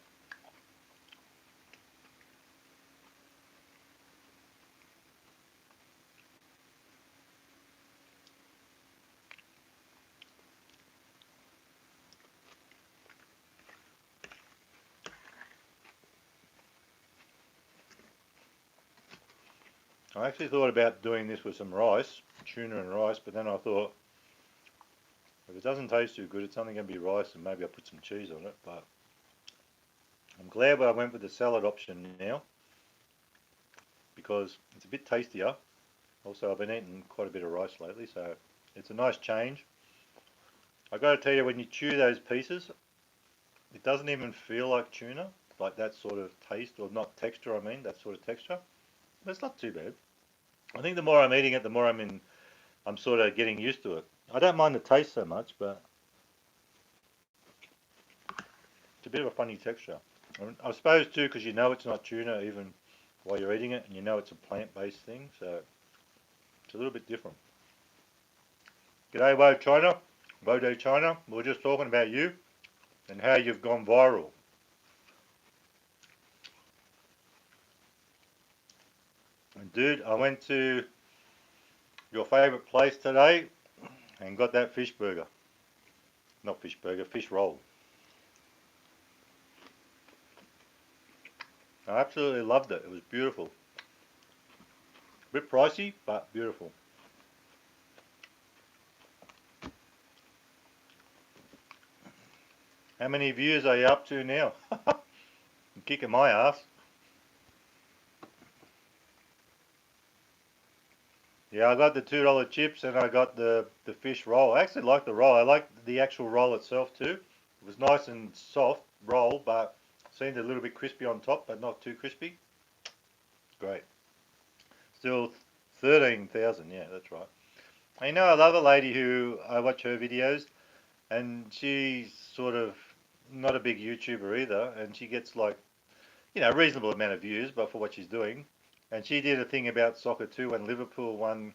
I actually thought about doing this with some rice, tuna and rice, but then I thought if it doesn't taste too good, it's only going to be rice, and maybe I'll put some cheese on it. But I'm glad I went with the salad option now because it's a bit tastier. Also, I've been eating quite a bit of rice lately, so it's a nice change. I got to tell you, when you chew those pieces, it doesn't even feel like tuna, like that sort of taste, or not texture, I mean, that sort of texture. But it's not too bad. I think the more I'm eating it, the more I'm sort of getting used to it. I don't mind the taste so much, but it's a bit of a funny texture. I suppose too, because you know it's not tuna even while you're eating it, and you know it's a plant-based thing, so it's a little bit different. G'day, Woe China. Woe China. We're just talking about you and how you've gone viral. And dude, I went to your favourite place today and got that fish burger. Not fish burger, fish roll. I absolutely loved it. It was beautiful. A bit pricey, but beautiful. How many views are you up to now? You're kicking my ass. Yeah, I got the $2 chips and I got the fish roll. I actually like the roll. I like the actual roll itself too. It was nice and soft roll, but seemed a little bit crispy on top, but not too crispy. Great. Still 13,000. Yeah, that's right. I know another lady who I watch her videos, and she's sort of not a big YouTuber either, and she gets like, a reasonable amount of views, but for what she's doing. And she did a thing about soccer too when Liverpool won,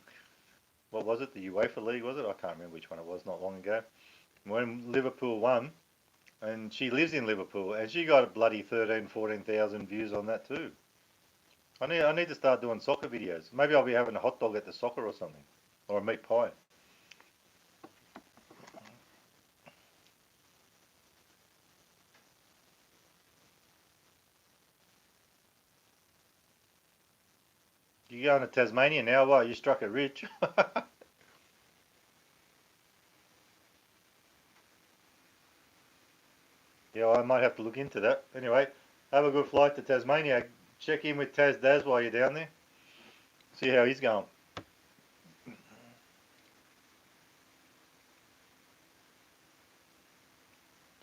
what was it, the UEFA League, was it? I can't remember which one it was, not long ago. When Liverpool won, and she lives in Liverpool, and she got a bloody 13, 14,000 views on that too. I need to start doing soccer videos. Maybe I'll be having a hot dog at the soccer or something, or a meat pie. You going to Tasmania now? Why, you struck it rich. Yeah, I might have to look into that. Anyway, have a good flight to Tasmania. Check in with Taz Daz while you're down there. See how he's going.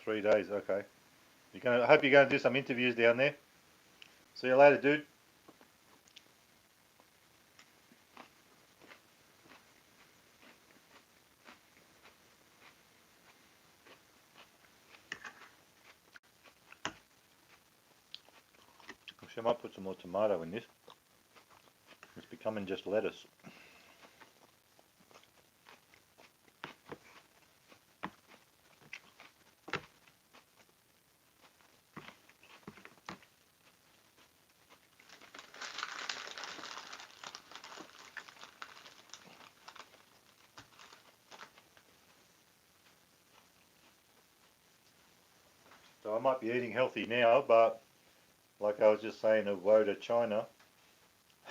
3 days, okay. I hope you're going to do some interviews down there. See you later, dude. I might put some more tomato in this. It's becoming just lettuce. So I might be eating healthy now, but like I was just saying of woe to China,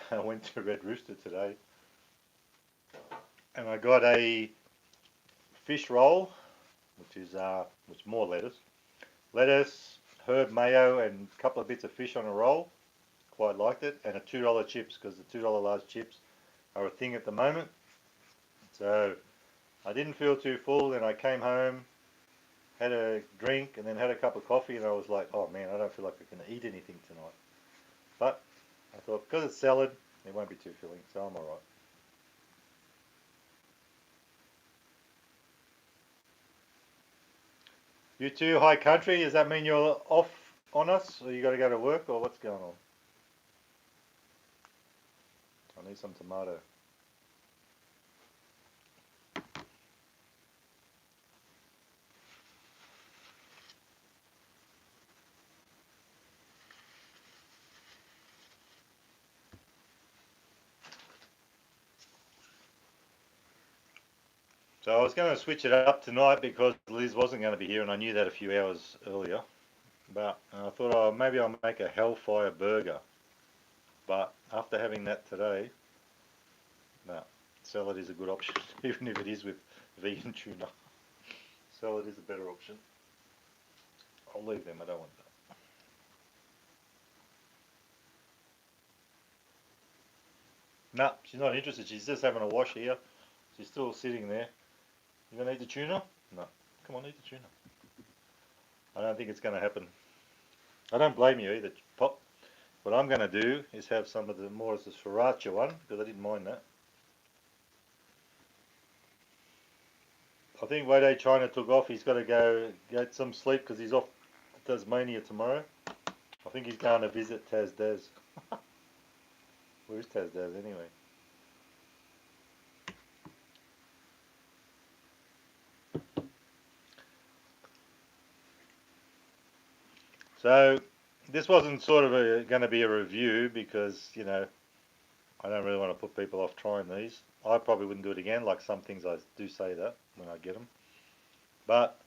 I went to Red Rooster today and I got a fish roll, which is more lettuce, herb mayo, and a couple of bits of fish on a roll. Quite liked it, and a $2 chips because the $2 large chips are a thing at the moment. So I didn't feel too full. Then I came home, had a drink, and then had a cup of coffee, and I was like, oh man, I don't feel like I can eat anything tonight. But I thought because it's salad, it won't be too filling, so I'm alright. You too, high country. Does that mean you're off on us, or you got to go to work, or what's going on? I need some tomato. So I was going to switch it up tonight because Liz wasn't going to be here, and I knew that a few hours earlier. But I thought, oh, maybe I'll make a hellfire burger. But after having that today, no, salad is a good option, even if it is with vegan tuna. Salad is a better option. I'll leave them, I don't want that. No, she's not interested. She's just having a wash here. She's still sitting there. You gonna eat the tuna? No. Come on, eat the tuna. I don't think it's gonna happen. I don't blame you either, Pop. What I'm gonna do is have some of the more of the sriracha one because I didn't mind that. I think Wade China took off. He's got to go get some sleep because he's off to Tasmania tomorrow. I think he's going to visit Taz Daz. Where's Taz Daz anyway? So this wasn't sort of going to be a review because, I don't really want to put people off trying these. I probably wouldn't do it again, like some things I do say that when I get them. But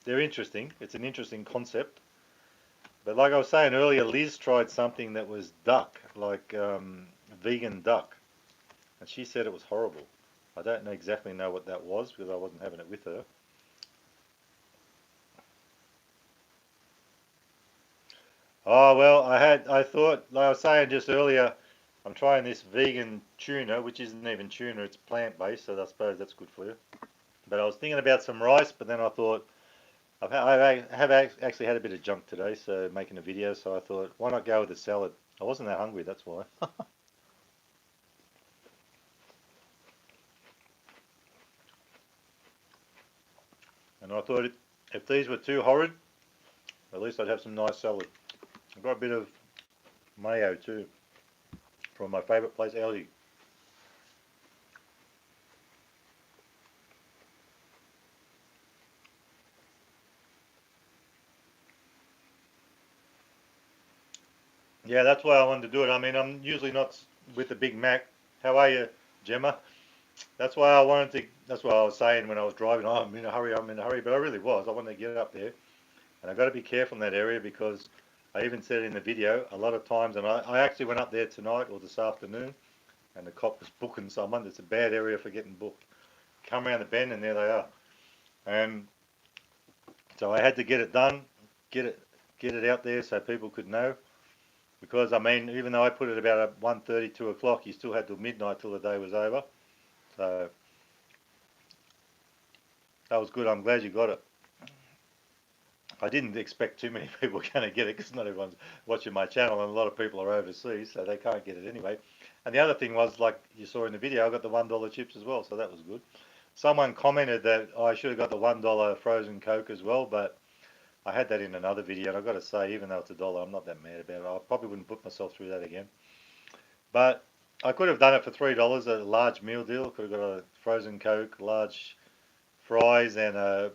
they're interesting. It's an interesting concept. But like I was saying earlier, Liz tried something that was duck, like vegan duck. And she said it was horrible. I don't exactly know what that was because I wasn't having it with her. Oh well, I thought, like I was saying just earlier, I'm trying this vegan tuna, which isn't even tuna, it's plant-based, so I suppose that's good for you. But I was thinking about some rice, but then I thought, I have actually had a bit of junk today, so making a video, so I thought, why not go with a salad? I wasn't that hungry, that's why. And I thought if these were too horrid, at least I'd have some nice salad. I've got a bit of mayo too, from my favourite place, Aldi. Yeah, that's why I wanted to do it. I mean, I'm usually not with the Big Mac. How are you, Gemma? That's why I was saying when I was driving, oh, I'm in a hurry, but I really was. I wanted to get up there. And I've got to be careful in that area because I even said in the video, a lot of times, and I actually went up there tonight or this afternoon, and the cop was booking someone. It's a bad area for getting booked. Come around the bend, and there they are. And so I had to get it done, get it, get it out there so people could know. Because I mean, even though I put it about at 1:30, 2 o'clock, you still had till midnight till the day was over. So that was good. I'm glad you got it. I didn't expect too many people were going to get it because not everyone's watching my channel and a lot of people are overseas, so they can't get it anyway. And the other thing was, like you saw in the video, I got the $1 chips as well, so that was good. Someone commented that I should have got the $1 frozen Coke as well, but I had that in another video, and I've got to say, even though it's a dollar, I'm not that mad about it. I probably wouldn't put myself through that again. But I could have done it for $3, a large meal deal. Could have got a frozen Coke, large fries, and a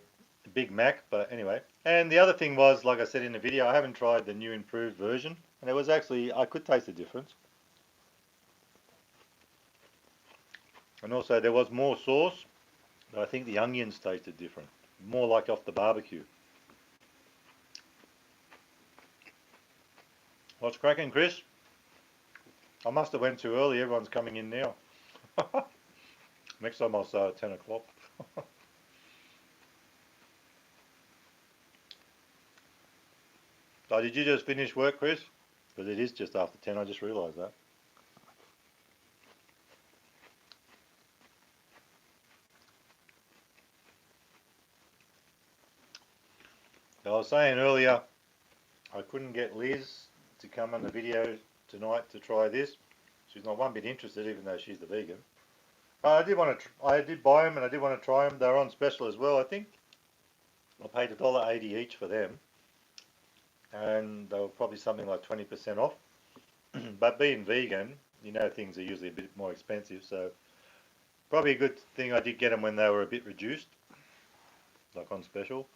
Big Mac. But anyway, and the other thing was, like I said in the video, I haven't tried the new improved version, and it was actually I could taste the difference. And also there was more sauce, but I think the onions tasted different, more like off the barbecue. What's cracking, Chris? I must have went too early. Everyone's coming in now. Next time I'll start at 10 o'clock. So did you just finish work, Chris? Because it is just after 10, I just realised that. I was saying earlier, I couldn't get Liz to come on the video tonight to try this. She's not one bit interested, even though she's the vegan. I did want to. I did buy them, and I did want to try them. They're on special as well. I think I paid $1.80 each for them, and they were probably something like 20% off. But being vegan, things are usually a bit more expensive, so probably a good thing I did get them when they were a bit reduced, like on special.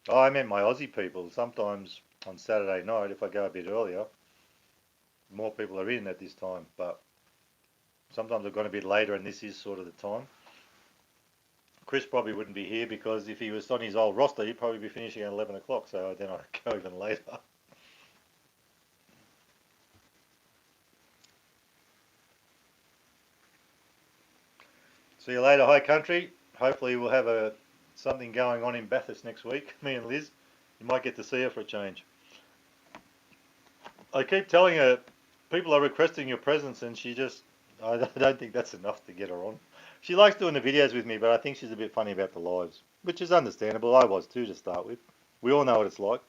Oh, I meant my Aussie people. Sometimes on Saturday night, if I go a bit earlier, more people are in at this time. But sometimes I've gone a bit later, and this is sort of the time. Chris probably wouldn't be here because if he was on his old roster, he'd probably be finishing at 11 o'clock. So then I'd go even later. See you later, High Country. Hopefully we'll have something going on in Bathurst next week. Me and Liz. You might get to see her for a change. I keep telling her people are requesting your presence, and I don't think that's enough to get her on. She likes doing the videos with me, but I think she's a bit funny about the lives, which is understandable. I was too to start with. We all know what it's like.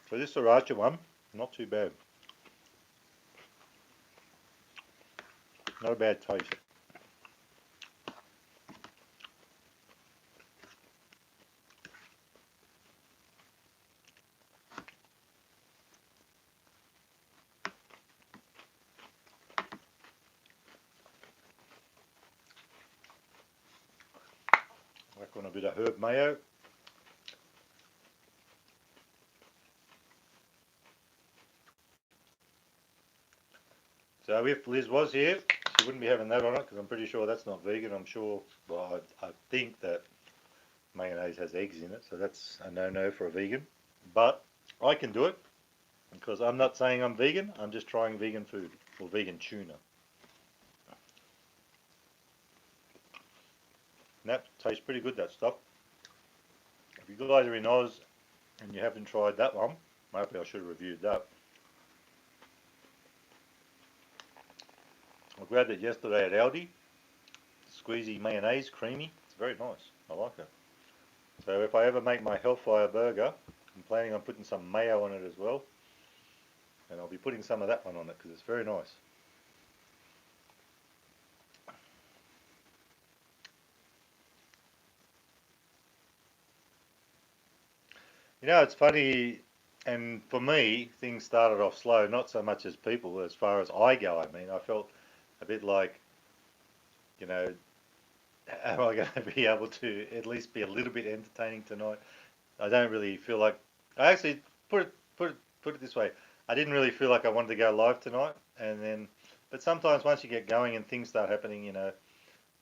So this sriracha one, not too bad. Not a bad taste. on a bit of herb mayo. So if Liz was here, she wouldn't be having that on it because I'm pretty sure that's not vegan. I'm sure, well, I think that mayonnaise has eggs in it, so that's a no-no for a vegan. But I can do it because I'm not saying I'm vegan. I'm just trying vegan food or vegan tuna. And that tastes pretty good, that stuff. If you guys are in Oz and you haven't tried that one, maybe I should have reviewed that. I grabbed it yesterday at Aldi. Squeezy mayonnaise, creamy. It's very nice. I like it. So if I ever make my Hellfire burger, I'm planning on putting some mayo on it as well. And I'll be putting some of that one on it because it's very nice. You know, it's funny, and for me, things started off slow, not so much as people, as far as I go. I mean, I felt a bit like, you know, am I going to be able to at least be a little bit entertaining tonight? I don't really feel like. I actually put it this way. I didn't really feel like I wanted to go live tonight, and then, but sometimes once you get going and things start happening, you know,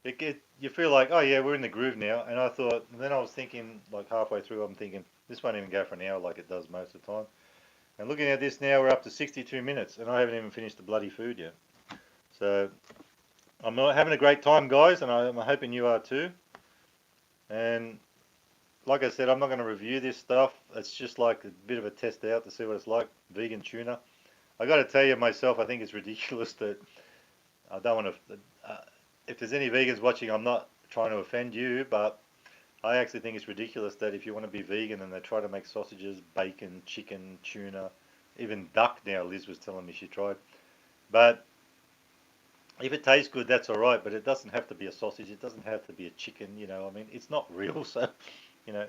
you feel like, oh yeah, we're in the groove now. And I thought, and then I was thinking, like halfway through, I'm thinking this won't even go for an hour like it does most of the time. And looking at this now, we're up to 62 minutes, and I haven't even finished the bloody food yet. So I'm not having a great time, guys, and I'm hoping you are too. And like I said, I'm not going to review this stuff. It's just like a bit of a test out to see what it's like. Vegan tuna. I got to tell you myself, I think it's ridiculous that I don't want to. If there's any vegans watching, I'm not trying to offend you, but I actually think it's ridiculous that if you want to be vegan and they try to make sausages, bacon, chicken, tuna, even duck now, Liz was telling me she tried. But if it tastes good, that's all right, but it doesn't have to be a sausage. It doesn't have to be a chicken, you know. I mean, it's not real, so, you know,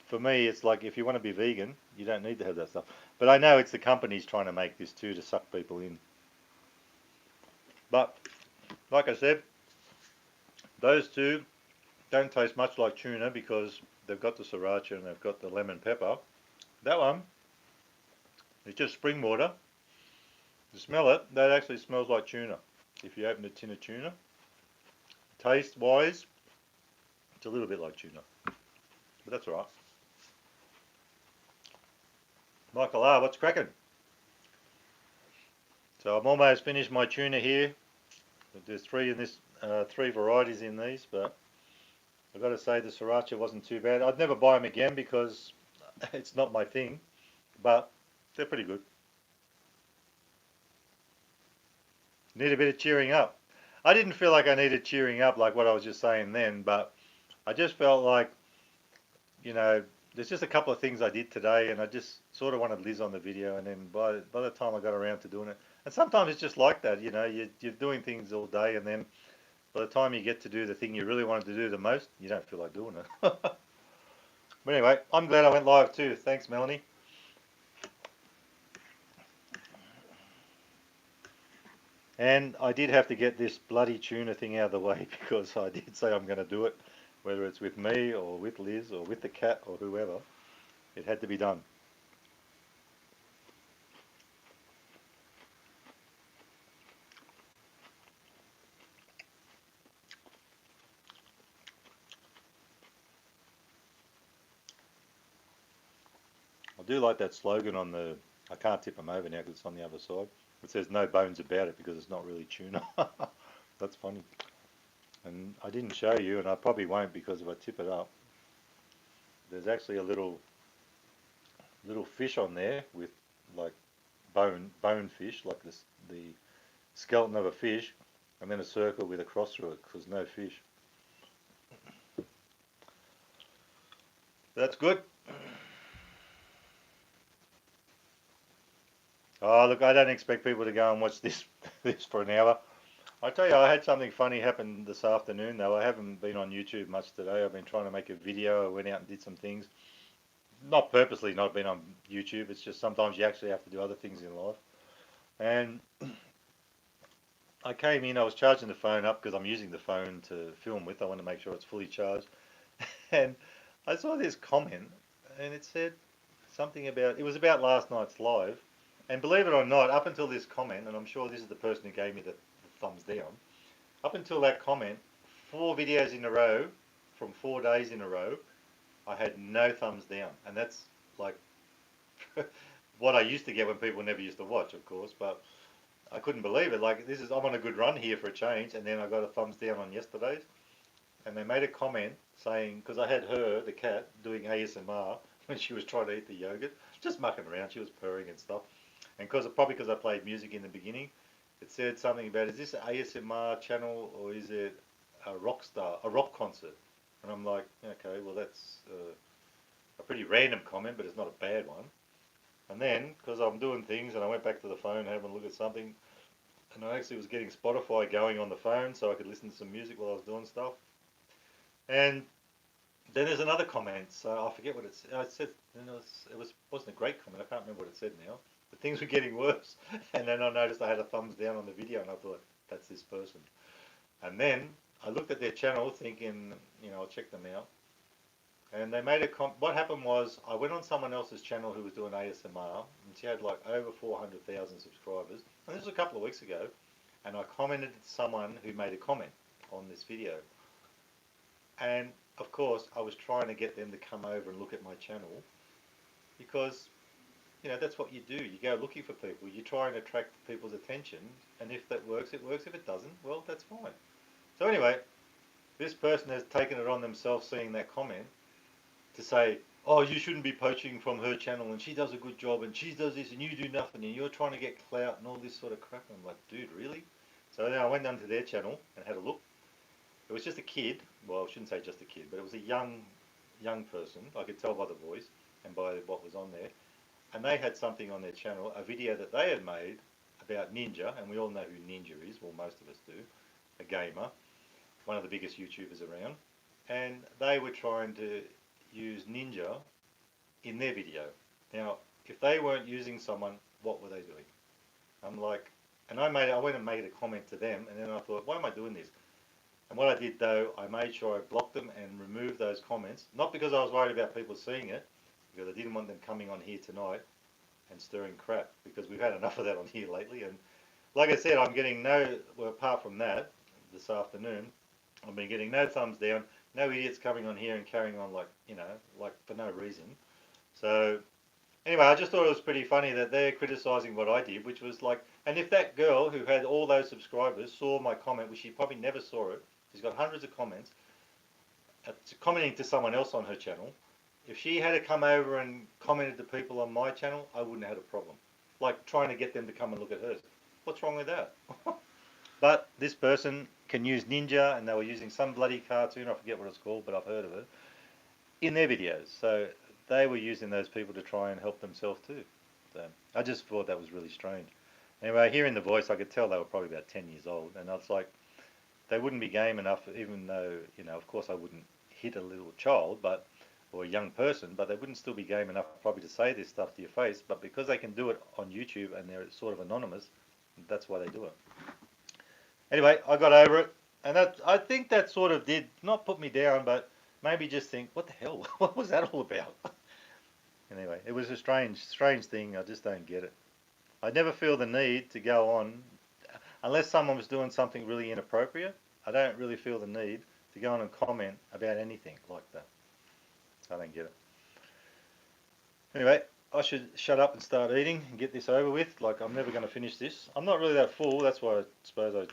for me, it's like if you want to be vegan, you don't need to have that stuff. But I know it's the companies trying to make this too to suck people in. But, like I said, those two don't taste much like tuna because they've got the sriracha and they've got the lemon pepper. That one is just spring water. You smell it, that actually smells like tuna. If you open a tin of tuna, taste wise, it's a little bit like tuna, but that's alright. Michael R, what's cracking? So I'm almost finished my tuna here. There's three in this, three varieties in these, but I've got to say the sriracha wasn't too bad. I'd never buy them again because it's not my thing, but they're pretty good. Need a bit of cheering up. I didn't feel like I needed cheering up like what I was just saying then, but I just felt like, you know, there's just a couple of things I did today and I just sort of wanted Liz on the video, and then by the time I got around to doing it, and sometimes it's just like that, you know, you're doing things all day and then by the time you get to do the thing you really wanted to do the most, you don't feel like doing it. But anyway, I'm glad I went live too. Thanks, Melanie. And I did have to get this bloody tuna thing out of the way because I did say I'm going to do it, whether it's with me or with Liz or with the cat or whoever. It had to be done. I do like that slogan on the, I can't tip them over now because it's on the other side. It says no bones about it because it's not really tuna. That's funny. And I didn't show you, and I probably won't because if I tip it up, there's actually a little fish on there with like bone fish, like this the skeleton of a fish, and then a circle with a cross through it because no fish. That's good. Oh look, I don't expect people to go and watch this this for an hour. I tell you, I had something funny happen this afternoon though. I haven't been on YouTube much today. I've been trying to make a video. I went out and did some things. Not purposely not been on YouTube. It's just sometimes you actually have to do other things in life. And I came in, I was charging the phone up because I'm using the phone to film with. I want to make sure it's fully charged. And I saw this comment, and it said something about, it was about last night's live. And believe it or not, up until this comment, and I'm sure this is the person who gave me the thumbs down, up until that comment, 4 videos in a row, from 4 days in a row, I had no thumbs down. And that's like what I used to get when people never used to watch, of course, but I couldn't believe it. Like, this is, I'm on a good run here for a change, and then I got a thumbs down on yesterday's. And they made a comment saying, because I had her, the cat, doing ASMR when she was trying to eat the yogurt, just mucking around. She was purring and stuff. And probably because I played music in the beginning, it said something about, is this an ASMR channel or is it a rock concert? And I'm like, okay, well that's a pretty random comment, but it's not a bad one. And then, because I'm doing things, and I went back to the phone, having a look at something, and I actually was getting Spotify going on the phone so I could listen to some music while I was doing stuff. And then there's another comment. So I forget what it said. I said, wasn't a great comment. I can't remember what it said now. But things were getting worse. And then I noticed I had a thumbs down on the video, and I thought, that's this person. And then I looked at their channel, thinking, I'll check them out. And they made what happened was I went on someone else's channel who was doing ASMR, and she had like over 400,000 subscribers. And this was a couple of weeks ago. And I commented to someone who made a comment on this video. And of course, I was trying to get them to come over and look at my channel because, that's what you do. You go looking for people. You try and attract people's attention. And if that works, it works. If it doesn't, well, that's fine. So anyway, this person has taken it on themselves seeing that comment to say, oh, you shouldn't be poaching from her channel and she does a good job and she does this and you do nothing and you're trying to get clout and all this sort of crap. And I'm like, dude, really? So then I went down to their channel and had a look. It was just a kid. Well, I shouldn't say just a kid, but it was a young person. I could tell by the voice and by what was on there. And they had something on their channel, a video that they had made about Ninja, and we all know who Ninja is. Well, most of us do. A gamer, one of the biggest YouTubers around. And they were trying to use Ninja in their video. Now, if they weren't using someone, what were they doing? I'm like, and I went and made a comment to them, and then I thought, why am I doing this? And what I did though, I made sure I blocked them and removed those comments. Not because I was worried about people seeing it, because I didn't want them coming on here tonight and stirring crap, because we've had enough of that on here lately. And like I said, I'm getting well, apart from that, this afternoon, I've been getting no thumbs down, no idiots coming on here and carrying on like, like for no reason. So anyway, I just thought it was pretty funny that they're criticising what I did, which was like, and if that girl who had all those subscribers saw my comment, which she probably never saw it, she's got hundreds of comments, commenting to someone else on her channel. If she had to come over and commented to people on my channel, I wouldn't have had a problem. Like trying to get them to come and look at hers. What's wrong with that? But this person can use Ninja, and they were using some bloody cartoon, I forget what it's called, but I've heard of it, in their videos. So they were using those people to try and help themselves too. So I just thought that was really strange. Anyway, hearing the voice, I could tell they were probably about 10 years old, and I was like, they wouldn't be game enough, even though, of course I wouldn't hit a little child, or a young person, but they wouldn't still be game enough probably to say this stuff to your face. But because they can do it on YouTube and they're sort of anonymous, that's why they do it. Anyway, I got over it, and I think that sort of did not put me down, but maybe just think, what the hell? What was that all about? Anyway, it was a strange thing. I just don't get it. I never feel the need to go on, unless someone was doing something really inappropriate. I don't really feel the need to go on and comment about anything like that. I don't get it. Anyway, I should shut up and start eating and get this over with. Like, I'm never going to finish this. I'm not really that full. That's why I suppose I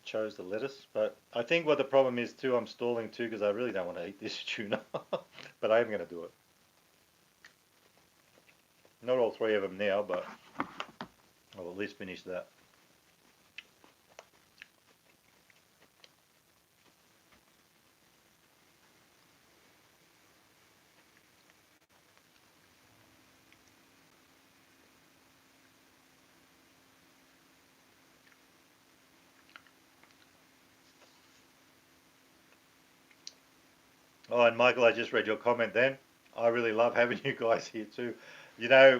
chose the lettuce. But I think what the problem is too, I'm stalling too because I really don't want to eat this tuna. But I am going to do it. Not all 3 of them now, but I'll at least finish that. Oh, and Michael, I just read your comment then. I really love having you guys here too.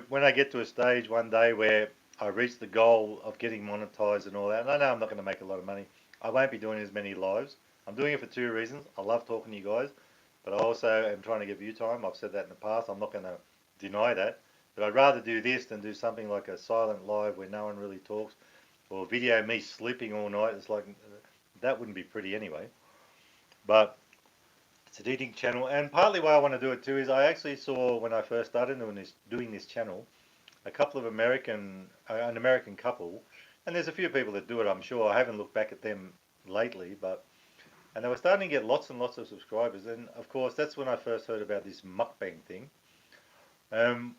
When I get to a stage one day where I reach the goal of getting monetized and all that, and I know I'm not going to make a lot of money, I won't be doing as many lives. I'm doing it for 2 reasons. I love talking to you guys, but I also am trying to give you time. I've said that in the past. I'm not going to deny that. But I'd rather do this than do something like a silent live where no one really talks, or video me sleeping all night. It's like, that wouldn't be pretty anyway. But it's an eating channel, and partly why I want to do it too is I actually saw when I first started doing this channel, a couple of an American couple, and there's a few people that do it. I'm sure I haven't looked back at them lately, but and they were starting to get lots and lots of subscribers, and of course that's when I first heard about this mukbang thing. Um,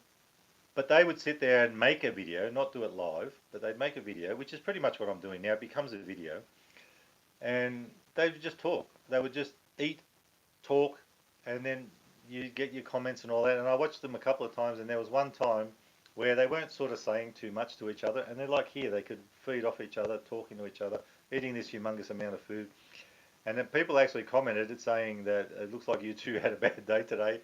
but they would sit there and make a video, not do it live, but they'd make a video, which is pretty much what I'm doing now. It becomes a video, and they would just talk. They would just eat, talk, and then you get your comments and all that. And I watched them a couple of times, and there was one time where they weren't sort of saying too much to each other, and they're like here, they could feed off each other, talking to each other, eating this humongous amount of food. And then people actually commented it saying that it looks like you two had a bad day today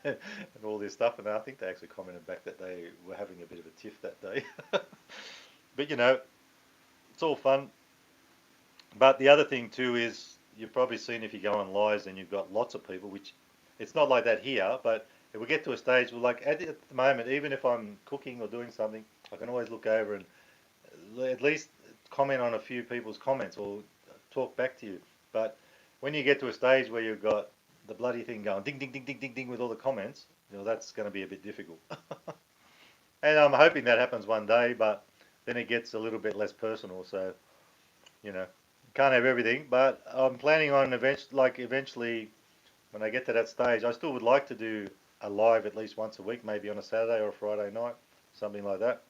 and all this stuff. And I think they actually commented back that they were having a bit of a tiff that day. But you know, it's all fun. But the other thing too is you've probably seen if you go on lives and you've got lots of people, which it's not like that here, but if we get to a stage where like at the moment, even if I'm cooking or doing something, I can always look over and at least comment on a few people's comments or talk back to you. But when you get to a stage where you've got the bloody thing going ding, ding, ding, ding, ding, ding with all the comments, you know, that's going to be a bit difficult. And I'm hoping that happens one day, but then it gets a little bit less personal. So, you know, can't have everything, but I'm planning on eventually when I get to that stage, I still would like to do a live at least once a week, maybe on a Saturday or a Friday night, something like that.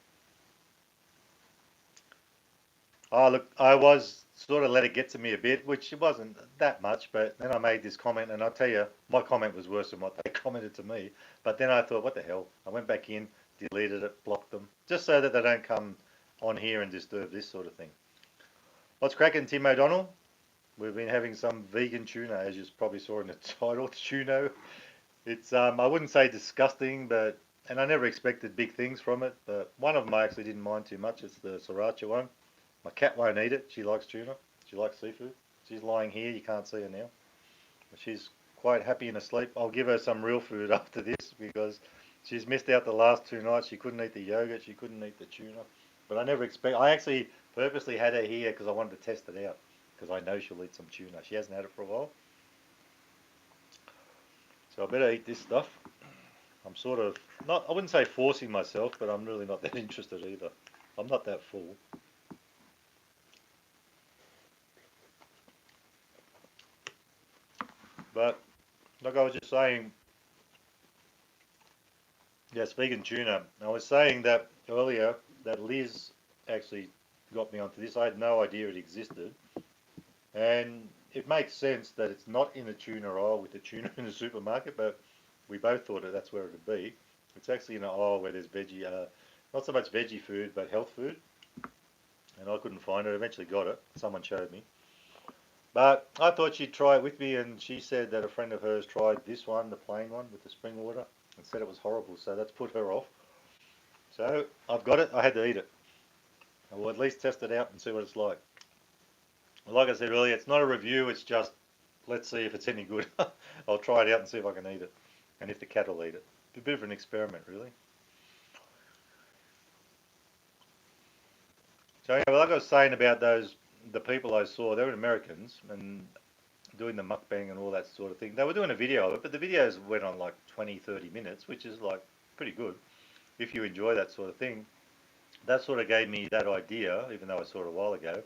Oh, look, I was sort of let it get to me a bit, which it wasn't that much, but then I made this comment, and I'll tell you, my comment was worse than what they commented to me. But then I thought, what the hell? I went back in, deleted it, blocked them, just so that they don't come on here and disturb this sort of thing. What's cracking, Tim O'Donnell? We've been having some vegan tuna, as you probably saw in the title, Tuno. It's I wouldn't say disgusting, but and I never expected big things from it. But one of them I actually didn't mind too much. It's the sriracha one. My cat won't eat it. She likes tuna. She likes seafood. She's lying here. You can't see her now. She's quite happy and asleep. I'll give her some real food after this because she's missed out the last 2 nights. She couldn't eat the yogurt. She couldn't eat the tuna. But I never expect. I actually purposely had her here because I wanted to test it out because I know she'll eat some tuna. She hasn't had it for a while. So I better eat this stuff. I'm sort of not, I wouldn't say forcing myself, but I'm really not that interested either. I'm not that full. But like I was just saying, yes, vegan tuna. I was saying that earlier that Liz actually got me onto this. I had no idea it existed. And it makes sense that it's not in the tuna aisle with the tuna in the supermarket, but we both thought that that's where it would be. It's actually in an aisle where there's veggie, not so much veggie food, but health food. And I couldn't find it. I eventually got it. Someone showed me. But I thought she'd try it with me, and she said that a friend of hers tried this one, the plain one with the spring water, and said it was horrible. So that's put her off. So I've got it. I had to eat it. I will at least test it out and see what it's like. Like I said earlier, it's not a review. It's just let's see if it's any good. I'll try it out and see if I can eat it, and if the cat will eat it. It's a bit of an experiment, really. So anyway, like I was saying about the people I saw, they were Americans and doing the mukbang and all that sort of thing. They were doing a video of it, but the videos went on like 20, 30 minutes, which is like pretty good if you enjoy that sort of thing. That sort of gave me that idea, even though I saw it a while ago,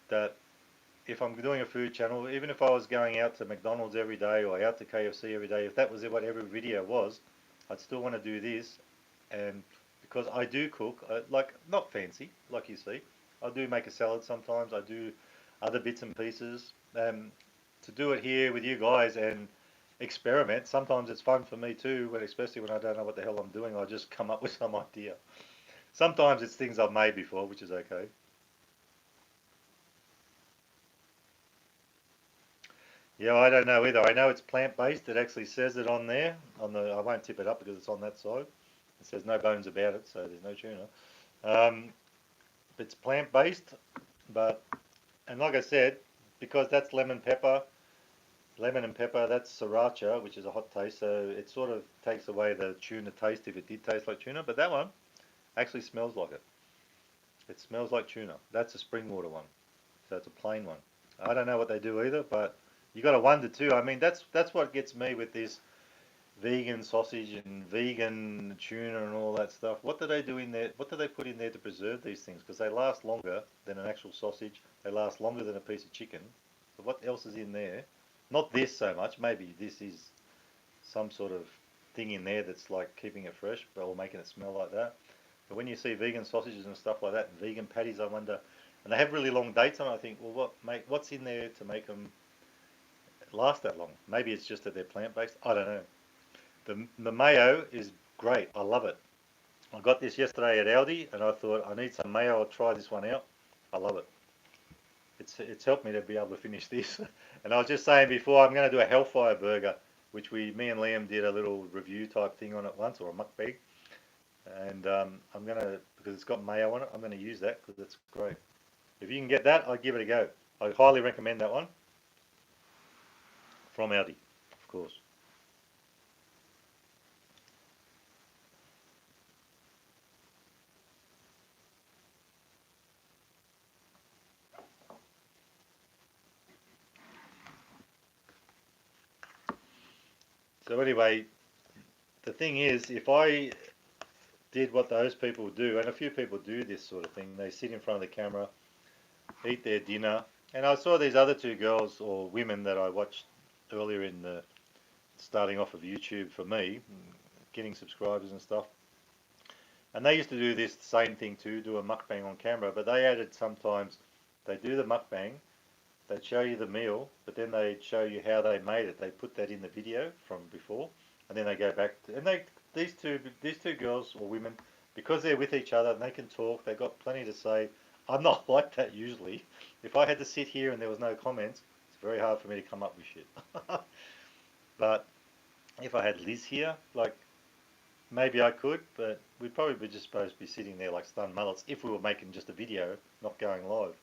that if I'm doing a food channel, even if I was going out to McDonald's every day or out to KFC every day, if that was what every video was, I'd still want to do this. And because I do cook, like not fancy, like you see, I do make a salad sometimes. I do other bits and pieces. To do it here with you guys and experiment, sometimes it's fun for me too. When especially when I don't know what the hell I'm doing, I just come up with some idea. Sometimes it's things I've made before, which is okay. Yeah, I don't know either. I know it's plant-based. It actually says it on there. I won't tip it up because it's on that side. It says no bones about it, so there's no tuna. Um, it's plant-based, but and like I said, because that's lemon pepper, lemon and pepper, that's sriracha, which is a hot taste, so it sort of takes away the tuna taste if it did taste like tuna, but that one actually smells like it. It smells like tuna. That's a spring water one, so it's a plain one. I don't know what they do either, but you got to wonder too. I mean, that's what gets me with this vegan sausage and vegan tuna and all that stuff. What do they do in there? What do they put in there to preserve these things? Because they last longer than an actual sausage. They last longer than a piece of chicken. So what else is in there? Not this so much. Maybe this is some sort of thing in there that's like keeping it fresh, but or making it smell like that. But when you see vegan sausages and stuff like that, and vegan patties, I wonder, and they have really long dates on it. I think, well, what's in there to make them last that long? Maybe it's just that they're plant based. I don't know. The mayo is great. I love it. I got this yesterday at Aldi, and I thought I need some mayo. I'll try this one out. I love it. It's helped me to be able to finish this. And I was just saying before, I'm going to do a Hellfire burger, which me and Liam did a little review type thing on it once, or a mukbang. And I'm going to, because it's got mayo on it, I'm going to use that because it's great. If you can get that, I'd give it a go. I highly recommend that one from Aldi, of course. So anyway, the thing is, if I did what those people do, and a few people do this sort of thing, they sit in front of the camera, eat their dinner, and I saw these other two girls or women that I watched earlier in the starting off of YouTube for me, getting subscribers and stuff. And they used to do this same thing too, do a mukbang on camera, but they added sometimes, they do the mukbang, they'd show you the meal, but then they'd show you how they made it. They put that in the video from before, and then they go back to, and these two girls or women, because they're with each other and they can talk, they've got plenty to say. I'm not like that usually. If I had to sit here and there was no comments, it's very hard for me to come up with shit. But if I had Liz here, like maybe I could, but we'd probably be just supposed to be sitting there like stunned mullets if we were making just a video, not going live.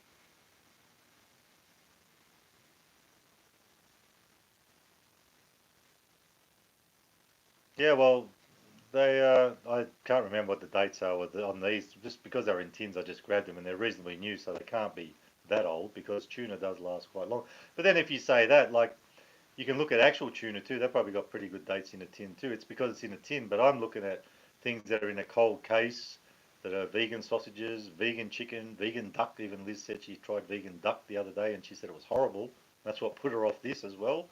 Yeah, well, I can't remember what the dates are on these. Just because they're in tins, I just grabbed them and they're reasonably new, so they can't be that old because tuna does last quite long. But then if you say that, like, you can look at actual tuna too. They've probably got pretty good dates in a tin too. It's because it's in a tin, but I'm looking at things that are in a cold case that are vegan sausages, vegan chicken, vegan duck. Even Liz said she tried vegan duck the other day and she said it was horrible. That's what put her off this as well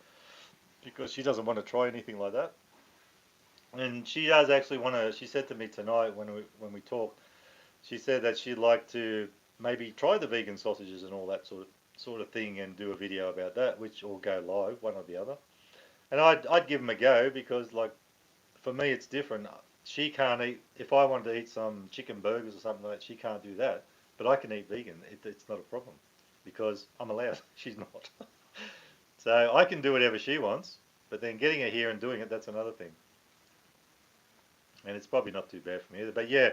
because she doesn't want to try anything like that. And she does actually want to. She said to me tonight when we talked, she said that she'd like to maybe try the vegan sausages and all that sort of thing and do a video about that, which will go live, one or the other. And I'd give them a go because like for me it's different. She can't eat if I wanted to eat some chicken burgers or something like that. She can't do that, but I can eat vegan. It's not a problem because I'm allowed. She's not. So I can do whatever she wants, but then getting her here and doing it, that's another thing. And it's probably not too bad for me either. But yeah,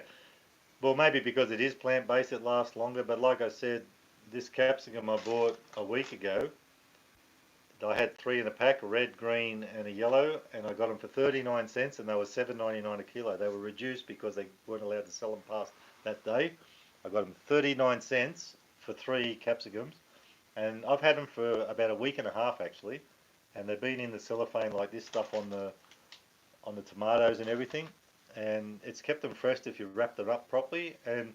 well, maybe because it is plant based, it lasts longer. But like I said, this capsicum I bought a week ago, I had three in a pack, a red, green, and a yellow, and I got them for 39 cents, and they were 7.99 a kilo. They were reduced because they weren't allowed to sell them past that day. I got them 39 cents for three capsicums, and I've had them for about a week and a half actually, and they've been in the cellophane like this stuff on the tomatoes and everything, and it's kept them fresh if you wrap them up properly. And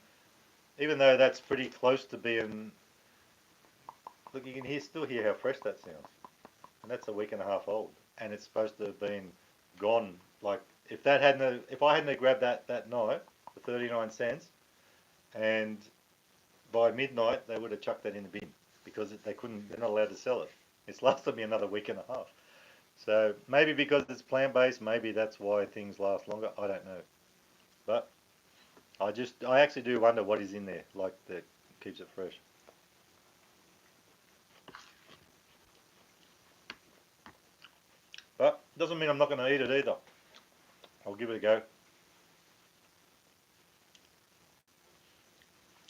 even though that's pretty close to being, look, you can still hear how fresh that sounds, and that's a week and a half old, and it's supposed to have been gone. Like if I hadn't grabbed that night for 39 cents, and by midnight they would have chucked that in the bin because they couldn't. They're not allowed to sell it. It's lasted me another week and a half. So maybe because it's plant based, maybe that's why things last longer. I don't know, but I actually do wonder what is in there, like that keeps it fresh. But doesn't mean I'm not going to eat it either. I'll give it a go,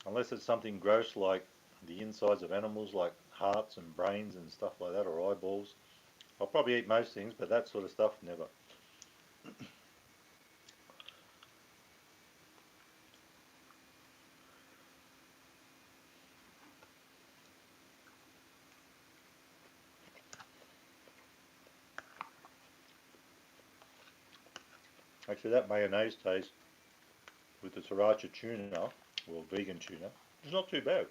unless it's something gross like the insides of animals, like hearts and brains and stuff like that, or eyeballs. I'll probably eat most things, but that sort of stuff, never. Actually, that mayonnaise taste with the sriracha tuna, or vegan tuna, is not too bad.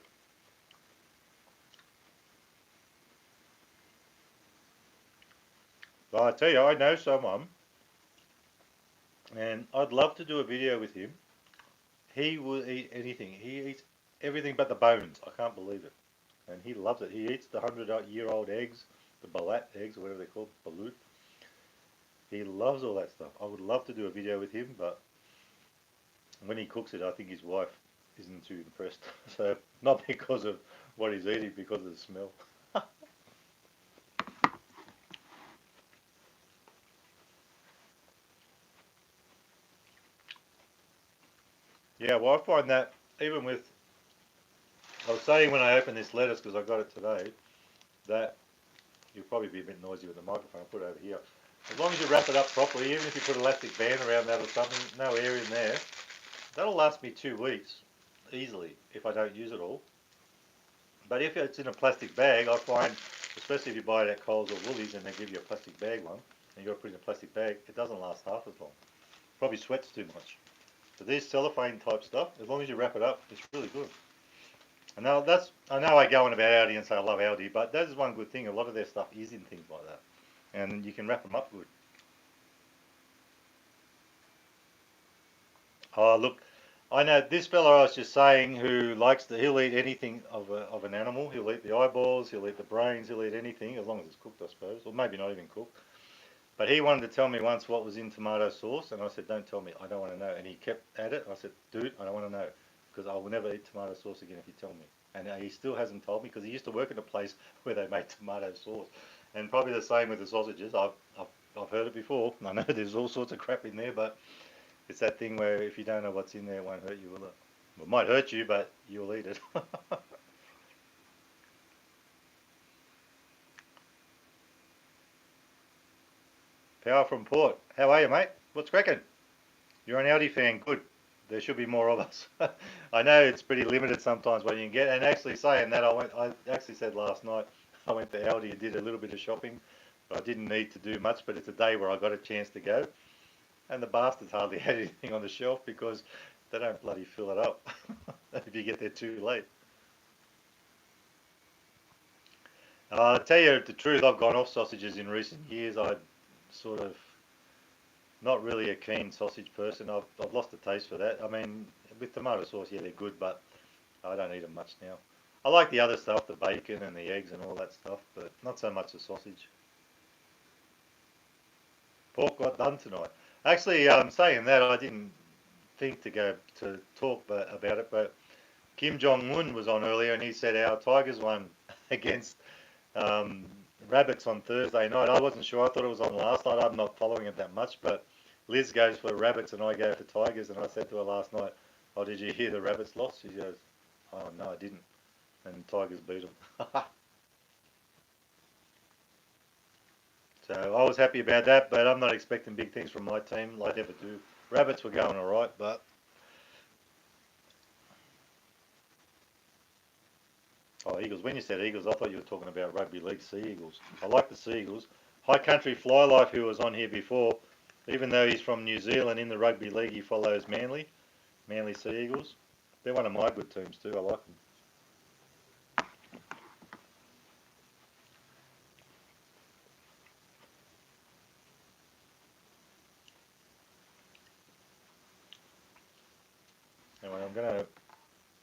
But I tell you, I know someone, and I'd love to do a video with him. He will eat anything. He eats everything but the bones. I can't believe it. And he loves it. He eats the 100-year-old eggs, the balat eggs, or whatever they're called, balut. He loves all that stuff. I would love to do a video with him, but when he cooks it, I think his wife isn't too impressed. So not because of what he's eating, because of the smell. Yeah, well, I find that even with, I was saying when I opened this lettuce, because I got it today, that you'll probably be a bit noisy with the microphone. I'll put it over here. As long as you wrap it up properly, even if you put an elastic band around that or something, no air in there, that'll last me 2 weeks easily if I don't use it all. But if it's in a plastic bag, I find, especially if you buy it at Coles or Woolies and they give you a plastic bag one, and you've got to put it in a plastic bag, it doesn't last half as long. Probably sweats too much. But this cellophane type stuff, as long as you wrap it up, it's really good. And now that's, I know I go on about Aldi and say I love Aldi, but that is one good thing. A lot of their stuff is in things like that. And you can wrap them up good. Oh, look, I know this fella I was just saying who likes to, he'll eat anything of an animal. He'll eat the eyeballs, he'll eat the brains, he'll eat anything as long as it's cooked, I suppose. Or maybe not even cooked. But he wanted to tell me once what was in tomato sauce, and I said, don't tell me, I don't want to know. And he kept at it. I said, dude, I don't want to know, because I will never eat tomato sauce again if you tell me. And he still hasn't told me, because he used to work in a place where they made tomato sauce. And probably the same with the sausages. I've heard it before. I know there's all sorts of crap in there, but it's that thing where if you don't know what's in there, it won't hurt you, will it? Well, it might hurt you, but you'll eat it. Power from Port. How are you, mate? What's cracking? You're an Audi fan. Good. There should be more of us. I know it's pretty limited sometimes what you can get. And actually saying that, I actually said last night I went to Aldi and did a little bit of shopping. But I didn't need to do much, but it's a day where I got a chance to go. And the bastards hardly had anything on the shelf because they don't bloody fill it up if you get there too late. I'll tell you the truth, I've gone off sausages in recent years. I sort of not really a keen sausage person. I've lost the taste for that. I mean, with tomato sauce, yeah, they're good, but I don't eat them much now. I like the other stuff, the bacon and the eggs and all that stuff, but not so much the sausage. Pork got done tonight. Actually, saying that, I didn't think to go to talk about it, but Kim Jong Un was on earlier, and he said our Tigers won against um, Rabbits on Thursday night. I wasn't sure. I thought it was on last night. I'm not following it that much, but Liz goes for Rabbits and I go for Tigers. And I said to her last night, "Oh, did you hear the Rabbits lost?" She goes, "Oh no, I didn't." And Tigers beat them. So I was happy about that, but I'm not expecting big things from my team. I never do. Rabbits were going all right, but oh, Eagles. When you said Eagles, I thought you were talking about rugby league sea eagles. I like the sea eagles. High Country Flylife, who was on here before, even though he's from New Zealand in the rugby league, he follows Manly Sea Eagles. They're one of my good teams too. I like them. Anyway, I'm going to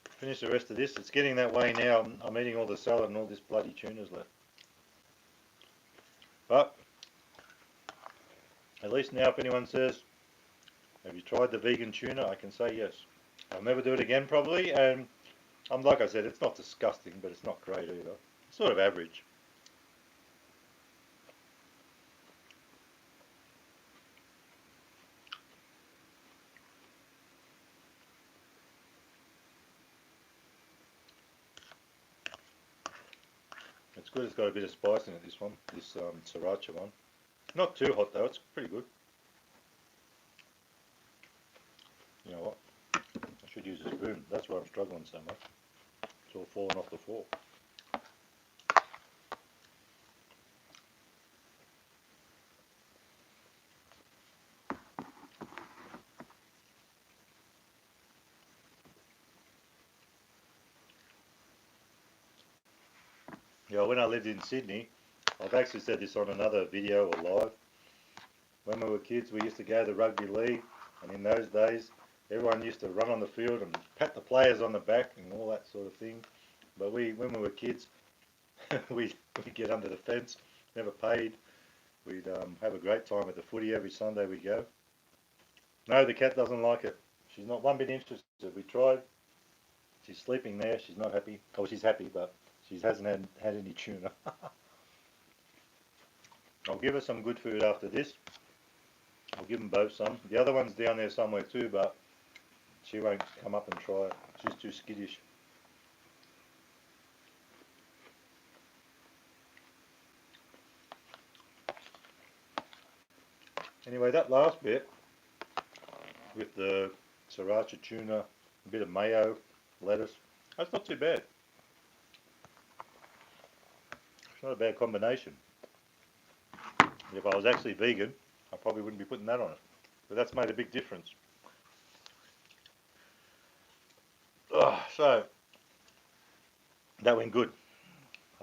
finish the rest of this. It's getting that way now. I'm eating all the salad and all this bloody tuna's left. But at least now, if anyone says, "Have you tried the vegan tuna?" I can say yes. I'll never do it again probably, and I'm like I said, it's not disgusting, but it's not great either. It's sort of average. It's good. It's got a bit of spice in it, this one. This sriracha one. Not too hot though, it's pretty good. You know what? I should use a spoon. That's why I'm struggling so much. It's all falling off the fork. Yeah, when I lived in Sydney, I've actually said this on another video or live. When we were kids, we used to go to the rugby league, and in those days, everyone used to run on the field and pat the players on the back and all that sort of thing. But when we were kids, we'd get under the fence, never paid. We'd have a great time at the footy every Sunday we'd go. No, the cat doesn't like it. She's not one bit interested. We tried. She's sleeping there. She's not happy. Oh, she's happy, but she hasn't had any tuna. I'll give her some good food after this. I'll give them both some. The other one's down there somewhere too, but she won't come up and try it. She's too skittish. Anyway, that last bit with the sriracha tuna, a bit of mayo, lettuce, that's not too bad. It's not a bad combination. If I was actually vegan, I probably wouldn't be putting that on it. But that's made a big difference. So, that went good.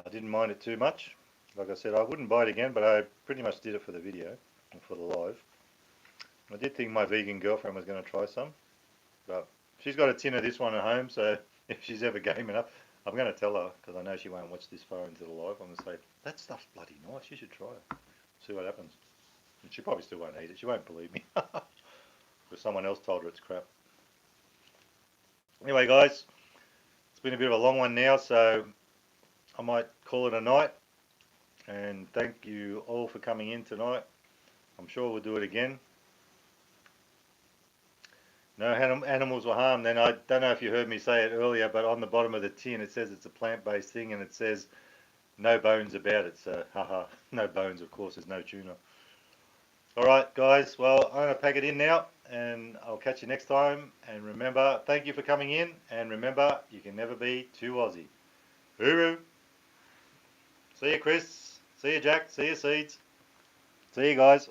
I didn't mind it too much. Like I said, I wouldn't buy it again, but I pretty much did it for the video and for the live. I did think my vegan girlfriend was going to try some, but she's got a tin of this one at home, so if she's ever game enough, I'm going to tell her, because I know she won't watch this far into the live. I'm going to say, that stuff's bloody nice, you should try it. See what happens. And she probably still won't eat it. She won't believe me. Because someone else told her it's crap. Anyway, guys, it's been a bit of a long one now, so I might call it a night. And thank you all for coming in tonight. I'm sure we'll do it again. No animals were harmed. Then I don't know if you heard me say it earlier, but on the bottom of the tin it says it's a plant-based thing, and it says no bones about it. So, haha, no bones. Of course, there's no tuna. All right, guys. Well, I'm gonna pack it in now, and I'll catch you next time. And remember, thank you for coming in. And remember, you can never be too Aussie. Hooroo! See you, Chris. See you, Jack. See you, Seeds. See you, guys.